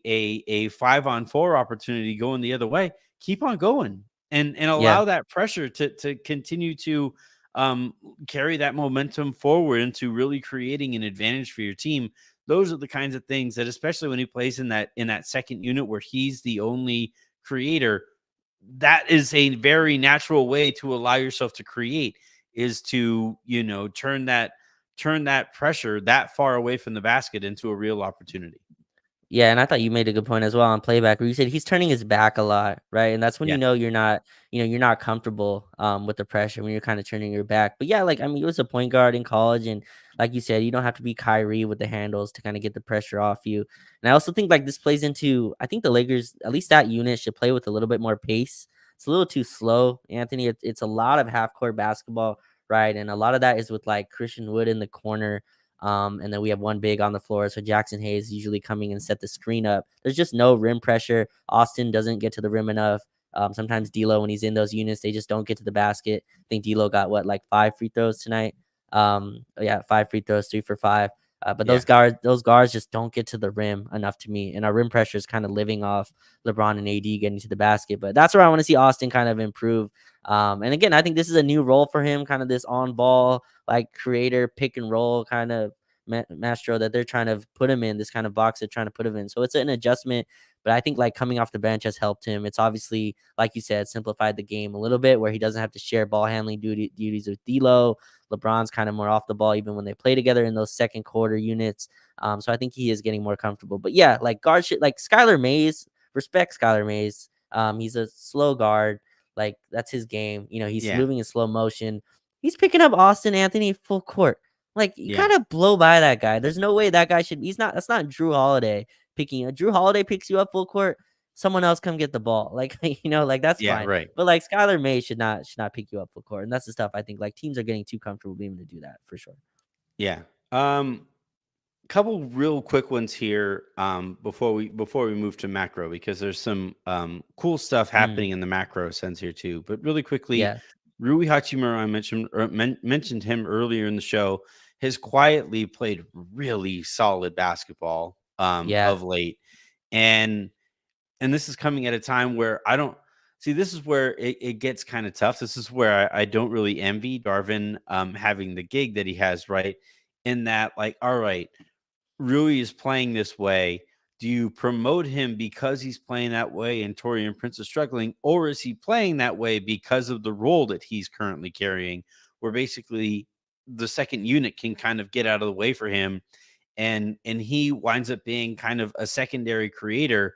5-on-4 opportunity going the other way, keep on going, and Yeah. allow that pressure to continue to um, carry that momentum forward into really creating an advantage for your team. Those are the kinds of things that, especially when he plays in that second unit where he's the only creator, that is a very natural way to allow yourself to create, is to turn that pressure that far away from the basket into a real opportunity. Yeah, and I thought you made a good point as well on playback, where you said he's turning his back a lot, right? And that's when Yeah. you're not comfortable with the pressure when you're kind of turning your back. But yeah, like I mean, he was a point guard in college, and like you said, you don't have to be Kyrie with the handles to kind of get the pressure off you. And I also think like this plays into, I think the Lakers, at least that unit, should play with a little bit more pace. It's a little too slow, Anthony. It's a lot of half court basketball, right? And a lot of that is with like Christian Wood in the corner. And then we have one big on the floor. So Jackson Hayes usually coming and set the screen up. There's just no rim pressure. Austin doesn't get to the rim enough. Sometimes D'Lo, when he's in those units, they just don't get to the basket. I think D'Lo got like 5 free throws tonight. Yeah, 5 free throws, 3 for 5. But Yeah. those guards just don't get to the rim enough to me. And our rim pressure is kind of living off LeBron and AD getting to the basket. But that's where I want to see Austin kind of improve. And again, I think this is a new role for him, kind of this on ball, like creator, pick and roll kind of Mastro that they're trying to put him in, this kind of box they're trying to put him in. So it's an adjustment, but I think like coming off the bench has helped him. It's obviously, like you said, simplified the game a little bit, where he doesn't have to share ball handling duties with D'Lo. LeBron's kind of more off the ball even when they play together in those second quarter units. So I think he is getting more comfortable. But yeah, like guard shit, like Skylar Mays, respect Skylar Mays. He's a slow guard. Like that's his game. He's Yeah. moving in slow motion. He's picking up Austin Anthony full court. Like you Yeah. kind of blow by that guy. There's no way that guy should. He's not. That's not Drew Holiday picking. Drew Holiday picks you up full court. Someone else come get the ball. Like like that's Yeah. fine. Right. But like Skylar May should not pick you up full court, and that's the stuff I think like teams are getting too comfortable being able to do that for sure. Yeah. Couple real quick ones here before we move to macro, because there's some cool stuff Mm, happening in the macro sense here too. But really quickly, yeah. Rui Hachimura, I mentioned him earlier in the show, has quietly played really solid basketball Yeah. of late, and this is coming at a time where I don't see. This is where it gets kind of tough. This is where I don't really envy Darvin having the gig that he has, right? In that, like, all right, Rui is playing this way. Do you promote him because he's playing that way and Taurean Prince is struggling, or is he playing that way because of the role that he's currently carrying, where basically the second unit can kind of get out of the way for him, and he winds up being kind of a secondary creator,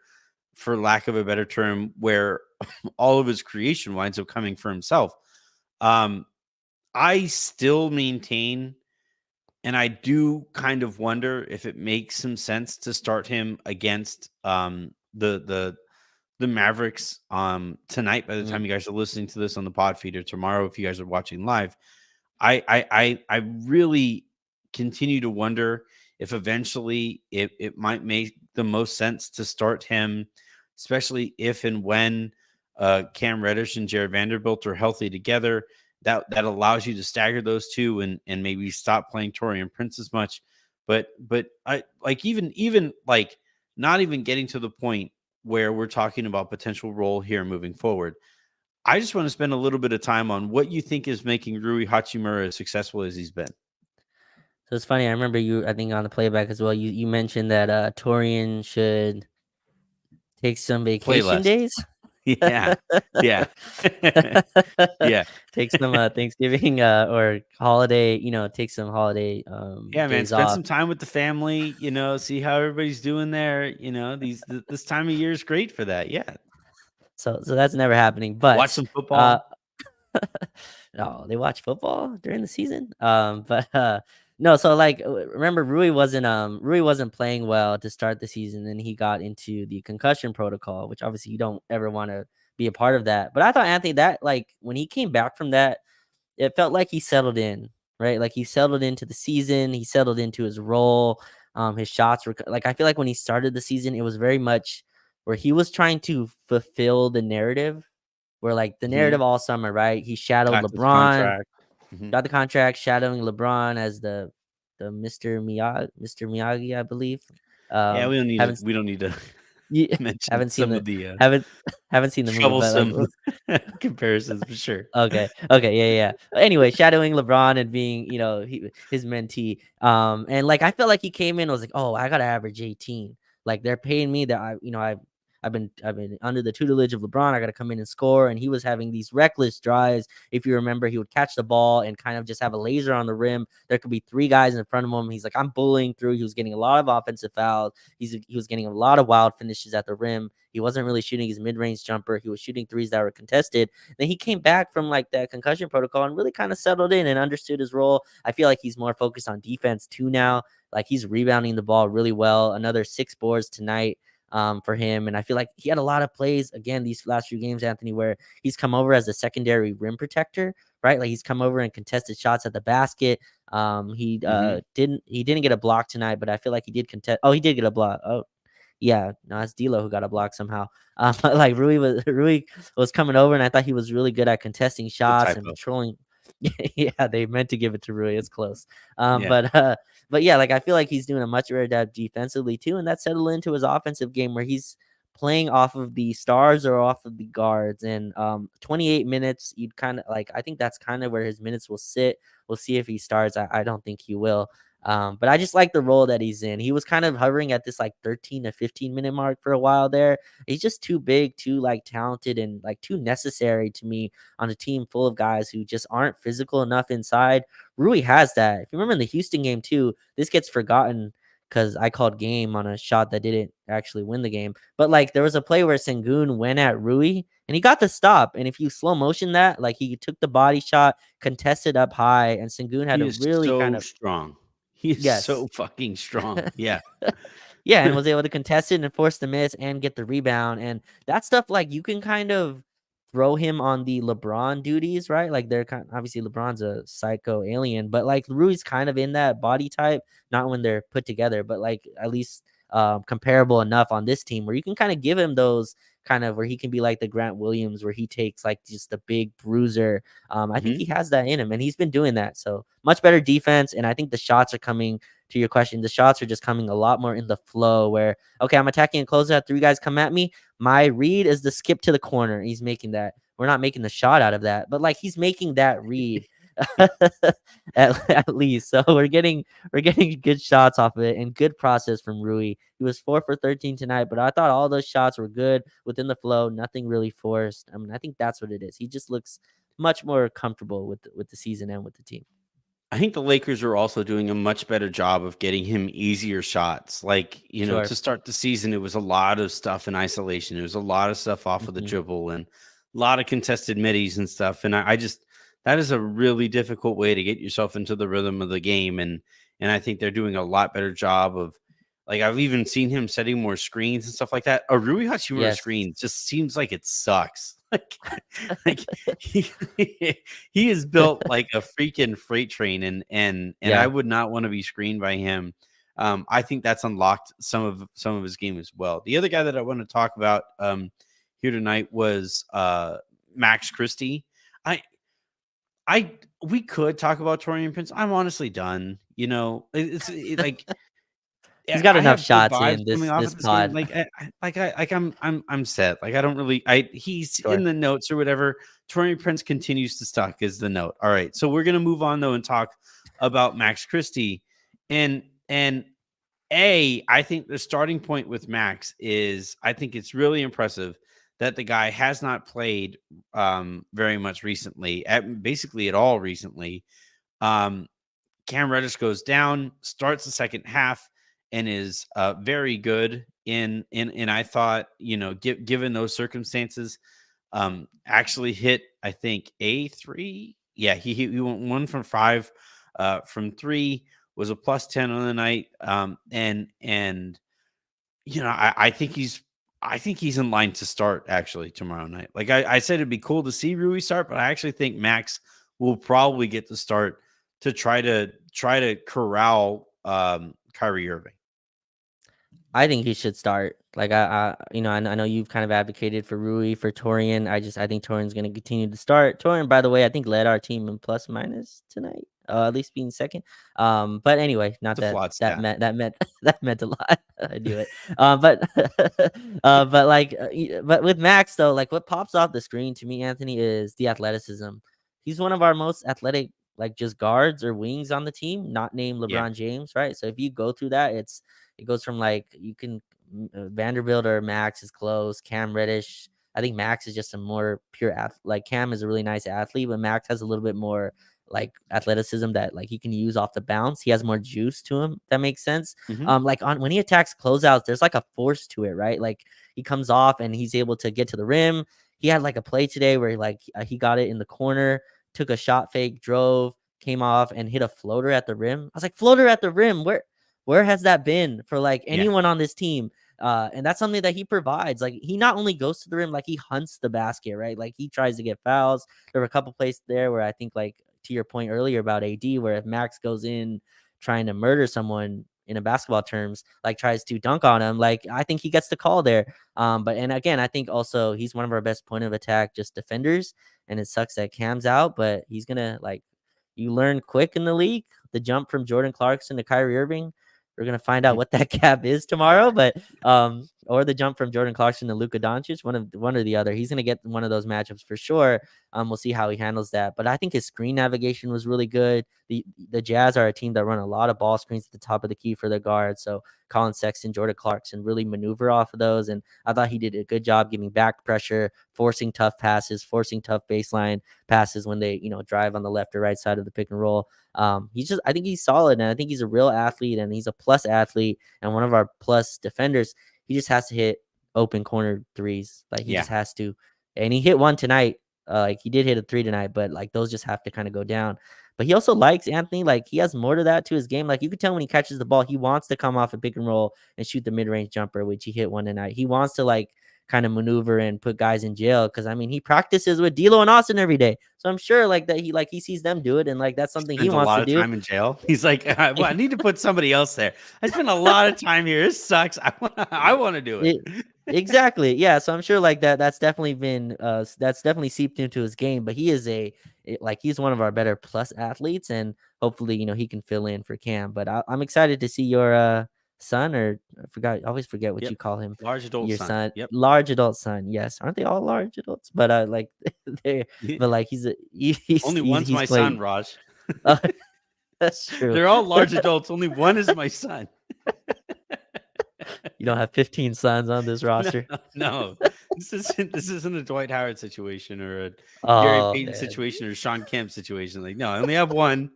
for lack of a better term, where all of his creation winds up coming for himself. Um, I still maintain, and I do kind of wonder if it makes some sense to start him against the Mavericks tonight. By the Mm. time you guys are listening to this on the pod feed, or tomorrow if you guys are watching live, I really continue to wonder if eventually it might make the most sense to start him, especially if and when Cam Reddish and Jared Vanderbilt are healthy together. That allows you to stagger those two and maybe stop playing Taurean Prince as much. But I like even like not even getting to the point where we're talking about potential role here moving forward. I just want to spend a little bit of time on what you think is making Rui Hachimura as successful as he's been. So it's funny. I remember you. I think on the playback as well. You mentioned that Torian should take some Play vacation less. days. Yeah. Yeah. Yeah. Take some Thanksgiving or holiday. Take some holiday Yeah, man. days Spend off. some time with the family, see how everybody's doing there. This time of year is great for that. Yeah. So that's never happening. Watch But some uh, football. no, they watch football during the season. But no, so like remember Rui wasn't playing well to start the season, and he got into the concussion protocol, which obviously you don't ever want to be a part of that. But I thought Anthony that like when he came back from that, it felt like he settled in, right? Like he settled into the season, he settled into his role. His shots were like I feel like when he started the season, it was very much where he was trying to fulfill the narrative where like the Mhm. narrative all summer, right? He shadowed Got this LeBron, contract. Mhm. got the contract, shadowing LeBron as the Mr. Miyagi, I believe. Yeah, Haven't we don't need to you mention haven't seen some the of the haven't haven't seen the movie, but like troublesome comparisons for sure. okay. Okay. Yeah. Yeah. Anyway, shadowing LeBron and being, his mentee. And like I felt like he came in, I was like, oh, I gotta average 18. Like they're paying me that I've been under the tutelage of LeBron. I gotta come in and score. And he was having these reckless drives. If you remember, he would catch the ball and kind of just have a laser on the rim. There could be three guys in front of him. He's like, I'm bullying through. He was getting a lot of offensive fouls. He was getting a lot of wild finishes at the rim. He wasn't really shooting his mid-range jumper. He was shooting threes that were contested. Then he came back from like that concussion protocol and really kind of settled in and understood his role. I feel like he's more focused on defense too now. Like he's rebounding the ball really well. Another 6 boards tonight for him. And I feel like he had a lot of plays again these last few games, Anthony, where he's come over as a secondary rim protector, right? Like he's come over and contested shots at the basket. Mhm. He didn't get a block tonight, but I feel like he did contest. Oh, he did get a block. Oh, yeah, no, it's D'Lo who got a block somehow. Like Rui was coming over, and I thought he was really good at contesting The shots and typo. patrolling. Yeah, they meant to give it to Rui. It's close. Yeah. But yeah, like I feel like he's doing a much better job defensively too, and that settled into his offensive game where he's playing off of the stars or off of the guards. And 28 minutes, you'd kind of like I think that's kind of where his minutes will sit. We'll see if he starts. I don't think he will. But I just like the role that he's in. He was kind of hovering at this like 13 to 15-minute mark for a while there. He's just too big, too like talented, and like too necessary to me on a team full of guys who just aren't physical enough inside. Rui has that. If you remember in the Houston game too, this gets forgotten because I called game on a shot that didn't actually win the game. But like there was a play where Sengun went at Rui and he got the stop. And if you slow motion that, like he took the body shot, contested up high, and Sengun had He to is really kind so of strong. He is yes. so fucking strong. Yeah. Yeah, and was able to contest it and force the miss and get the rebound. And that stuff, like you can kind of throw him on the LeBron duties, right? Like they're kind obviously LeBron's a psycho alien, but like Rui's kind of in that body type, not when they're put together, but like at least comparable enough on this team where you can kind of give him those kind of where he can be like the Grant Williams, where he takes like just the big bruiser. I think he Mhm. has that in him, and he's been doing that. So much better defense, and I think the shots are coming. To your question, the shots are just coming a lot more in the flow. Where okay, I'm attacking and close out. 3 guys come at me. My read is the skip to the corner. He's making that. We're not making the shot out of that, but like he's making that read at least. So we're getting good shots off of it and good process from Rui. He was 4 for 13 tonight, but I thought all those shots were good within the flow, nothing really forced. I mean, I think that's what it is. He just looks much more comfortable with the season and with the team. I think the Lakers are also doing a much better job of getting him easier shots. Like, to Sure. start the season, it was a lot of stuff in isolation. It was a lot of stuff off of the Hmm. dribble and a lot of contested middies and stuff. And I just that is a really difficult way to get yourself into the rhythm of the game. And I think they're doing a lot better job of like I've even seen him setting more screens and stuff like that. A Rui Hachimura Yes. screen just seems like it sucks. Like he, he is built like a freaking freight train, and I Yeah. would not want to be screened by him. I think that's unlocked some of his game as well. The other guy that I want to talk about here tonight was Max Christie. I I we could talk about Taurean Prince. I'm honestly done. Like He's yeah, got I enough have good shots vibes in coming this off this of this game. pod. Like, I'm set. Like, I don't really. He's in Sure. the notes or whatever. Torian Prince continues to suck is the note. All right, so we're gonna move on though and talk about Max Christie, and I think the starting point with Max is I think it's really impressive that the guy has not played very much recently, basically at all recently. Um, Cam Reddish goes down, starts the second half, and is very good. In I thought, given those circumstances, actually hit I think a three. Yeah, he went 1 from 5 from three, was a +10 on the night. And I think he's in line to start actually tomorrow night. Like I said, it'd be cool to see Rui start, but I actually think Max will probably get the start to try to corral Kyrie Irving. I think he should start. Like I know you've kind of advocated for Rui for Torian. I think Torian's going to continue to start. Torian, by the way, I think led our team in plus minus tonight. At least being second. But anyway, not It's a that flawed that stat. meant that meant that meant a lot. I knew it. But but with Max though, like what pops off the screen to me, Anthony, is the athleticism. He's one of our most athletic, like just guards or wings on the team, not named Yeah. LeBron James, right? So if you go through that, it goes from like you can Vanderbilt or Max is close. Cam Reddish, I think Max is just a more pure like Cam is a really nice athlete, but Max has a little bit more like athleticism that like he can use off the bounce. He has more juice to him. If that makes sense. Hmm. Like on when he attacks closeouts, there's like a force to it, right? Like he comes off and he's able to get to the rim. He had like a play today where he got it in the corner, took a shot fake, drove, came off and hit a floater at the rim. I was like, floater at the rim. Where has that been for like Yeah. anyone on this team? And that's something that he provides. Like he not only goes to the rim, like he hunts the basket, right? Like he tries to get fouls. There were a couple plays there where I think, like to your point earlier about AD, where if Max goes in trying to murder someone in a basketball terms, like tries to dunk on him, like I think he gets the call there. But and again, I think also he's one of our best point of attack just defenders. And it sucks that Cam's out, but he's gonna like you learn quick in the league. The jump from Jordan Clarkson to Kyrie Irving, we're gonna find out what that gap is tomorrow, but or the jump from Jordan Clarkson to Luka Doncic, one or the other. He's gonna get one of those matchups for sure. We'll see how he handles that. But I think his screen navigation was really good. The Jazz are a team that run a lot of ball screens at the top of the key for their guards. So Colin Sexton, Jordan Clarkson really maneuver off of those. And I thought he did a good job giving back pressure, forcing tough passes, forcing tough baseline passes when they, drive on the left or right side of the pick and roll. I think he's solid, and I think he's a real athlete, and he's a plus athlete and one of our plus defenders. He just has to hit open corner threes. Like he Yeah. just has to. And he hit one tonight. Like he did hit a 3 tonight, but like those just have to kind of go down. But he also likes Anthony. Like he has more to that to his game. Like you could tell when he catches the ball, he wants to come off a pick and roll and shoot the mid range jumper, which he hit one tonight. He wants to like kind of maneuver and put guys in jail. Because I mean, he practices with D'Lo and Austin every day, so I'm sure like that he sees them do it, and like that's something he Spends a wants lot to of do. time in jail. He's like, well, I need to put somebody else there. I spend a lot of time here. This sucks. I want to do it. Exactly. Yeah. So I'm sure like that's definitely been that's definitely seeped into his game. But he is like he's one of our better plus athletes, and hopefully he can fill in for Cam. But I'm excited to see your son, or I always forget what Yep. you call him. Large adult Your son. son, Yep. large adult son. Yes, aren't they all large adults? But like they, but like Only one's he's my son, played. Raj. Uh, that's true. They're all large adults. Only one is my son. You don't have 15 sons on this No, roster. no. This isn't a Dwight Howard situation or a Gary Oh Payton man, situation or a Sean Kemp situation. Like, no, I only have one,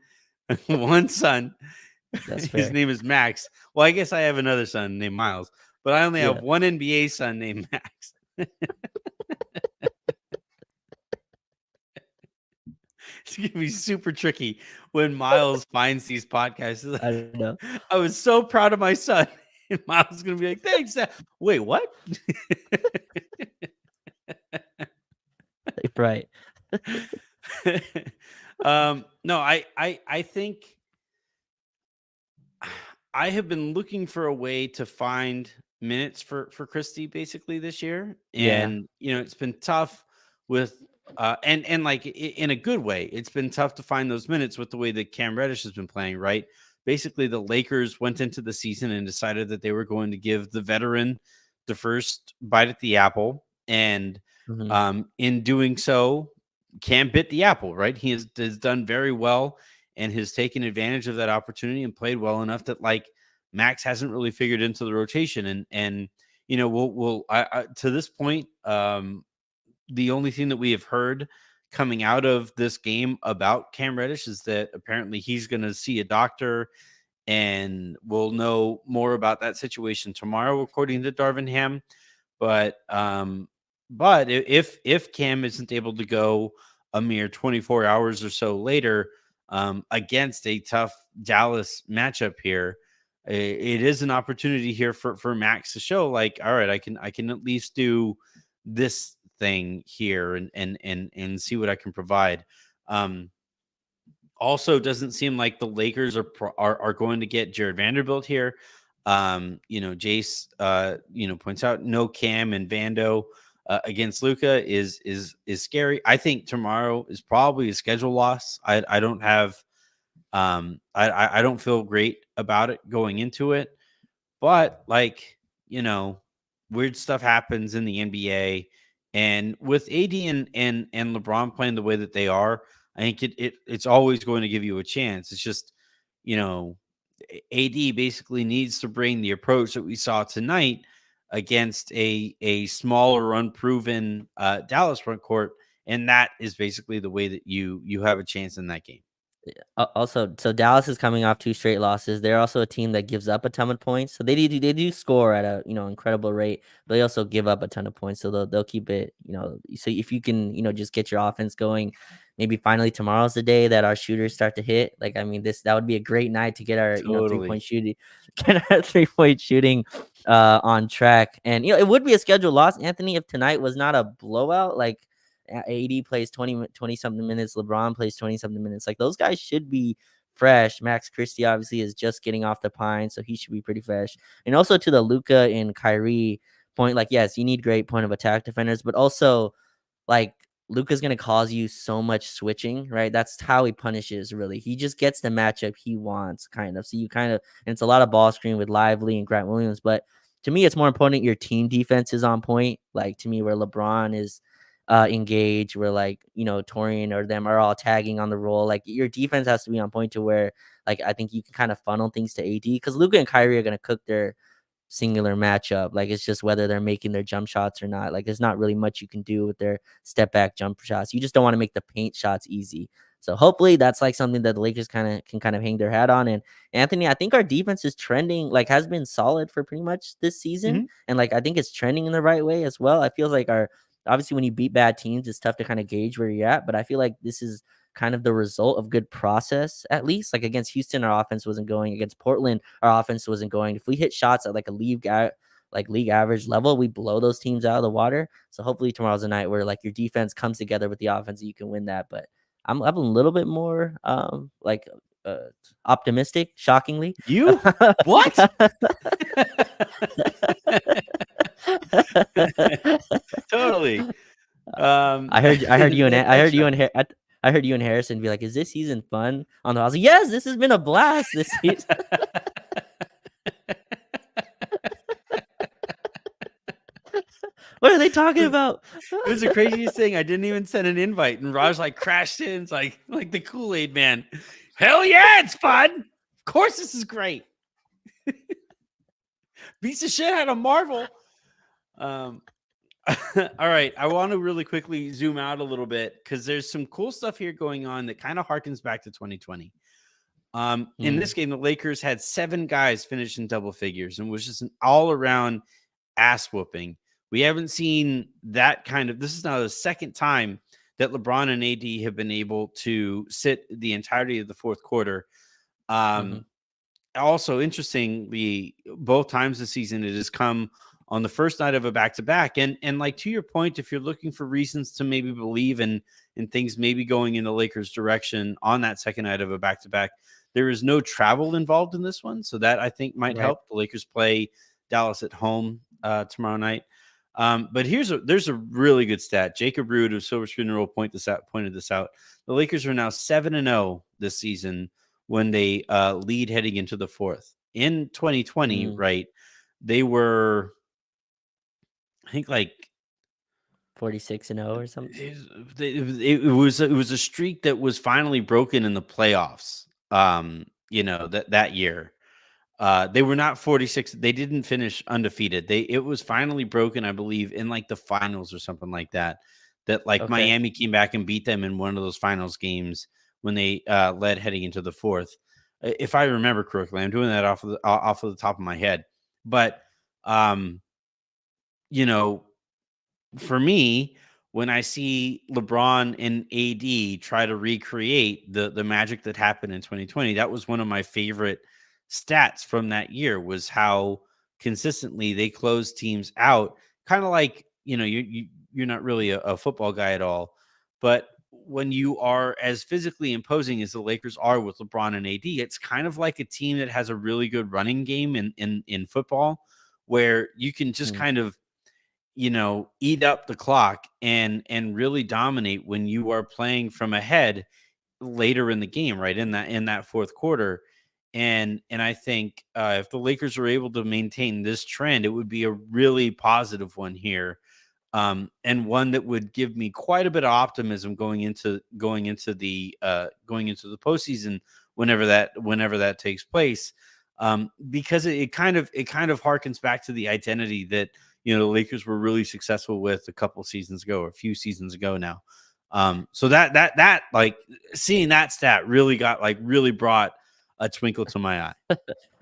one son. that's His fair. name is Max. Well, I guess I have another son named Miles, but I only have Yeah. one NBA son named Max. It's gonna be super tricky when Miles finds these podcasts. He's I like, don't know. I was so proud of my son. And Miles is gonna be like, thanks, Dad." Wait, what? Right. No, I think I have been looking for a way to find minutes for Christie basically this year, Yeah. and it's been tough with and like in a good way. It's been tough to find those minutes with the way that Cam Reddish has been playing. Right, basically the Lakers went into the season and decided that they were going to give the veteran the first bite at the apple, and Mhm. in doing so, Cam bit the apple. Right, he has done very well and has taken advantage of that opportunity and played well enough that like Max hasn't really figured into the rotation. And to this point, the only thing that we have heard coming out of this game about Cam Reddish is that apparently he's going to see a doctor, and we'll know more about that situation tomorrow, according to Darvin Ham. But if Cam isn't able to go a mere 24 hours or so later, against a tough Dallas matchup here, it is an opportunity here for Max to show like, all right, I can at least do this thing here and see what I can provide. Um, Also, doesn't seem like the Lakers are going to get Jared Vanderbilt here. Jace points out no Cam and Vando against Luca is scary. I think tomorrow is probably a schedule loss. I don't have I don't feel great about it going into it, but like, weird stuff happens in the NBA, and with AD and LeBron playing the way that they are, I think it's always going to give you a chance. It's just, you know, AD basically needs to bring the approach that we saw tonight against a smaller, unproven Dallas front court, and that is basically the way that you have a chance in that game. Also, so Dallas is coming off 2 straight losses. They're also a team that gives up a ton of points. So they do score at a incredible rate, but they also give up a ton of points. So they'll keep it. So if you can just get your offense going, maybe finally tomorrow's the day that our shooters start to hit. Like I mean, that would be a great night to get our 3-point Totally. shooting, get our 3-point shooting on track. And it would be a scheduled loss, Anthony, if tonight was not a blowout. Like AD plays 20 something minutes. LeBron plays 20 something minutes. Like those guys should be fresh. Max Christie obviously is just getting off the pine, so he should be pretty fresh. And also to the Luca and Kyrie point, like yes, you need great point of attack defenders, but also like Luca's gonna cause you so much switching, right? That's how he punishes. Really, he just gets the matchup he wants, kind of. So you kind of, and it's a lot of ball screen with Lively and Grant Williams, but to me, it's more important your team defense is on point. Like to me, where LeBron is engaged, where like Taurean or them are all tagging on the roll. Like your defense has to be on point to where like I think you can kind of funnel things to AD because Luka and Kyrie are gonna cook their singular matchup. Like it's just whether they're making their jump shots or not. Like there's not really much you can do with their step back jump shots. You just don't want to make the paint shots easy. So hopefully that's like something that the Lakers can hang their hat on. And Anthony, I think our defense is trending, like has been solid for pretty much this season. Mhm. And like I think it's trending in the right way as well. I feel like our obviously when you beat bad teams, it's tough to kind of gauge where you're at. But I feel like this is kind of the result of good process, at least. Like against Houston, our offense wasn't going. Against Portland, our offense wasn't going. If we hit shots at like a leave guy like league average level. We blow those teams out of the water. So hopefully tomorrow's a night where like your defense comes together with the offense and you can win that. But I'm a little bit more uh, optimistic, shockingly. You what? Totally. I heard you and I heard you Chuck. and I heard you and Harrison be like, "Is this season fun?" On the, I was like, "Yes, this has been a blast this season." What are they talking about? It was the craziest thing. I didn't even send an invite, and Raj like crashed in. It's like the Kool-Aid man. Hell yeah, it's fun. Of course, this is great. Piece of shit out of Marvel. All right, I want to really quickly zoom out a little bit because there's some cool stuff here going on that kind of harkens back to 2020. In this game, the Lakers had 7 guys finish in double figures and was just an all-around ass whooping. We haven't seen that kind of. This is now the second time that LeBron and AD have been able to sit the entirety of the fourth quarter. Also, interestingly, both times this season it has come on the first night of a back-to-back. And like to your point, if you're looking for reasons to maybe believe in things maybe going in the Lakers' direction on that second night of a back-to-back, there is no travel involved in this one, so that I think might help. The Lakers play Dallas at home tomorrow night. But there's a really good stat. Jacob Root of Silver Screen and Roll pointed this out. The Lakers are now 7-0 this season when they lead heading into the fourth. In 2020, right? They were, I think, like 46-0 or something. It was a streak that was finally broken in the playoffs. That year. They were not 46. They didn't finish undefeated. It was finally broken, I believe, in like the finals or something like that. That Miami came back and beat them in one of those finals games when they led heading into the fourth. If I remember correctly, I'm doing that off of the top of my head. But for me, when I see LeBron and AD try to recreate the magic that happened in 2020, that was one of my favorite stats from that year, was how consistently they closed teams out. Kind of like, you're not really a football guy at all, but when you are as physically imposing as the Lakers are with LeBron and AD, it's kind of like a team that has a really good running game in football, where you can just kind of, eat up the clock and really dominate when you are playing from ahead later in the game, right? In that fourth quarter. And I think if the Lakers are able to maintain this trend, it would be a really positive one here. And one that would give me quite a bit of optimism going into the postseason whenever that takes place. Because it kind of harkens back to the identity that, the Lakers were really successful with a couple seasons ago, or a few seasons ago now. So that like seeing that stat really brought a twinkle to my eye.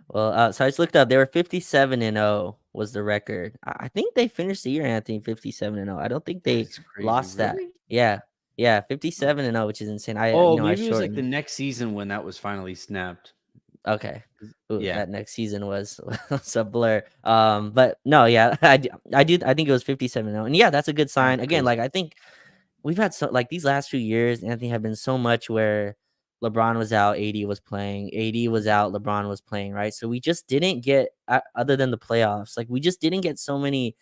Well, so I just looked up. They were 57-0 was the record. I think they finished the year, Anthony, 57-0. I don't think they lost that. Really? Yeah, 57-0, which is insane. Maybe it was like the shortened. next season when that was finally snapped. Okay. Ooh, Yeah. that next season was a blur. But no, yeah, I think it was 57-0. And yeah, that's a good sign. Again, like I think we've had these last few years, Anthony, have been so much where LeBron was out, AD was playing, AD was out, LeBron was playing, right? So we just didn't get, other than the playoffs, like we just didn't get so many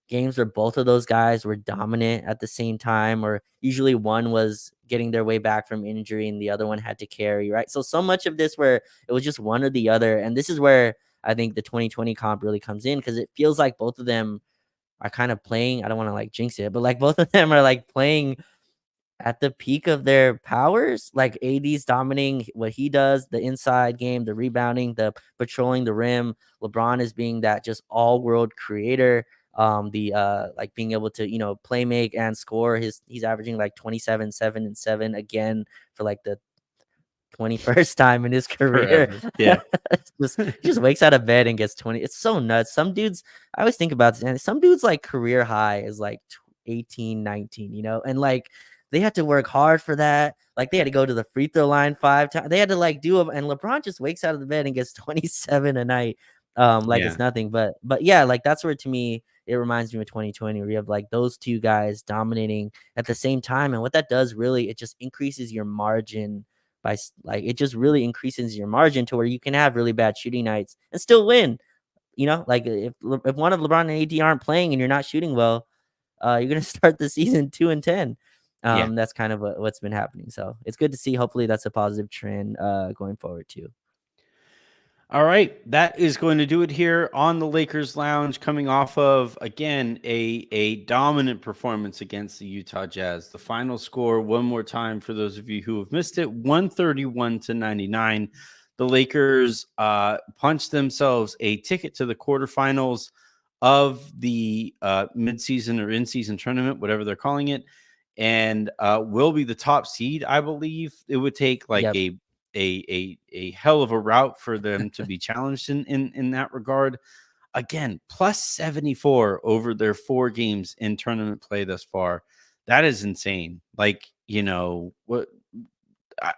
games where both of those guys were dominant at the same time, or usually one was getting their way back from injury and the other one had to carry, right? So much of this where it was just one or the other. And this is where I think the 2020 comp really comes in, because it feels like both of them are kind of playing. I don't want to like jinx it, but like both of them are like playing at the peak of their powers. Like AD's dominating what he does, the inside game, the rebounding, the patrolling the rim. LeBron is being that just all world creator. Like being able to, play make and score. He's averaging like 27, 7, and 7 again for like the 21st time in his career. Forever. Yeah. He just wakes out of bed and gets 20. It's so nuts. Some dudes, I always think about this, and some dudes like career high is like 18, 19, and like they had to work hard for that. Like they had to go to the free throw line 5 times. They had to like do them. And LeBron just wakes out of the bed and gets 27 a night. like Yeah. it's nothing. But yeah, like that's where to me it reminds me of 2020, where you have like those two guys dominating at the same time, and what that does really, it just increases your margin like it just really increases your margin to where you can have really bad shooting nights and still win. Like if one of LeBron and AD aren't playing and you're not shooting well, you're gonna start the season 2-10. Yeah. That's kind of what's been happening. So it's good to see. Hopefully, that's a positive trend going forward too. All right, that is going to do it here on the Lakers Lounge, coming off of again a dominant performance against the Utah Jazz. The final score, one more time for those of you who have missed it, 131-99. The Lakers punched themselves a ticket to the quarterfinals of the midseason or in-season tournament, whatever they're calling it, and will be the top seed. I believe it would take like Yep. a hell of a route for them to be challenged in that regard. Again, plus 74 over their 4 games in tournament play thus far. That is insane. Like, what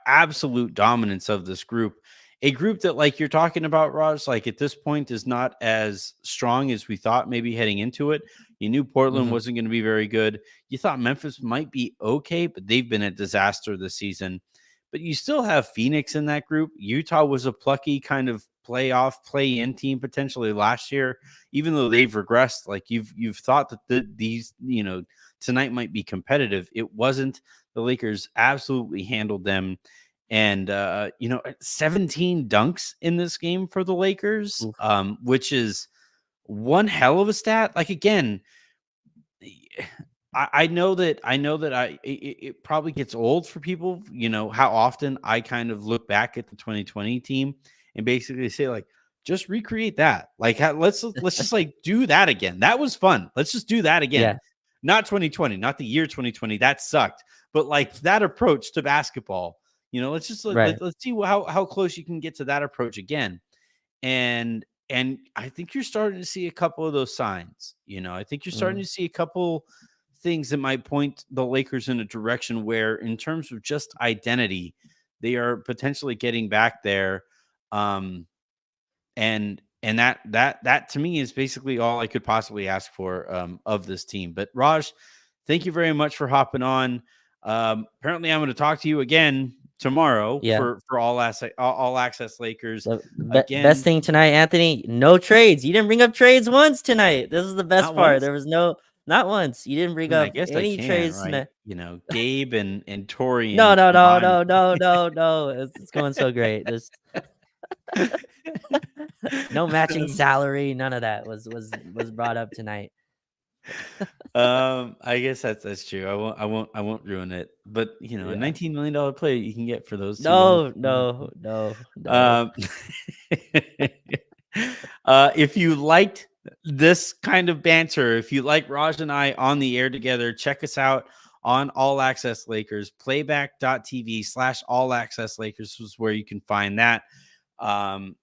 absolute dominance of this group. A group that, like you're talking about, Raj, like at this point is not as strong as we thought maybe heading into it. You knew Portland Hmm. wasn't going to be very good. You thought Memphis might be okay, but they've been a disaster this season. But you still have Phoenix in that group. Utah was a plucky kind of playoff play-in team potentially last year, even though they've regressed. Like you've thought that these tonight might be competitive. It wasn't. The Lakers absolutely handled them. And 17 dunks in this game for the Lakers, Oof. which is one hell of a stat. Like again, I know that it probably gets old for people, how often I kind of look back at the 2020 team and basically say, like, just recreate that. Like, let's just like do that again. That was fun. Let's just do that again. Yeah. Not 2020, not the year 2020. That sucked. But like that approach to basketball, let's just Right. let's see how close you can get to that approach again. And I think you're starting to see a couple of those signs. I think you're starting Mm. to see a couple things that might point the Lakers in a direction where, in terms of just identity, they are potentially getting back there. And that to me is basically all I could possibly ask for of this team. But Raj, thank you very much for hopping on. Apparently, I'm going to talk to you again tomorrow Yeah. for all access Lakers The best again. thing tonight, Anthony, no trades. You didn't bring up trades once tonight. This is the best Not part. once. There was not once. You didn't I bring mean, I up guess I any can, trades right? tonight. Gabe and No, Taurean no, no, combined. no, no, no, no. It's going so great. There's no matching salary. None of that was brought up tonight. I guess that's true. I won't ruin it. But a Yeah. $19 million play you can get for those two dunks. No, no, no, no. Um, if you liked this kind of banter, if you like Raj and I on the air together, check us out on All Access Lakers. Playback.tv/All Access Lakers is where you can find that. And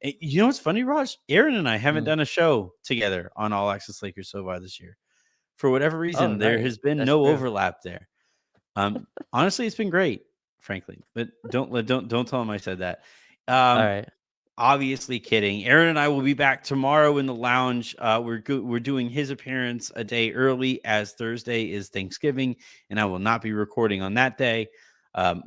you know what's funny, Raj? Aaron and I haven't Mm. done a show together on All Access Lakers so far this year. For whatever Oh, reason, there nice. has been That's no true. overlap there. Honestly, it's been great, frankly. But don't tell him I said that. All Um, right. Obviously kidding. Aaron and I will be back tomorrow in the lounge. We're doing his appearance a day early, as Thursday is Thanksgiving, and I will not be recording on that day.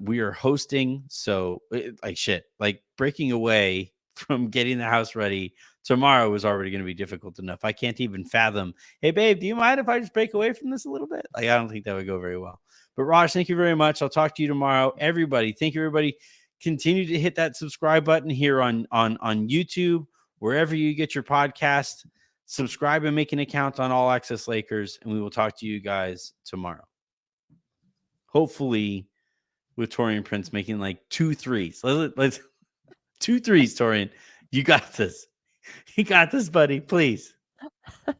We are hosting, so like shit, like breaking away from getting the house ready tomorrow is already going to be difficult enough. I can't even fathom. Hey, babe, do you mind if I just break away from this a little bit? Like, I don't think that would go very well. But Raj, thank you very much. I'll talk to you tomorrow. Everybody, thank you, everybody. Continue to hit that subscribe button here on YouTube, wherever you get your podcast. Subscribe and make an account on All Access Lakers, and we will talk to you guys tomorrow. Hopefully, with Taurean Prince making like 2 threes. Let's 2 threes, Taurean. You got this. You got this, buddy. Please.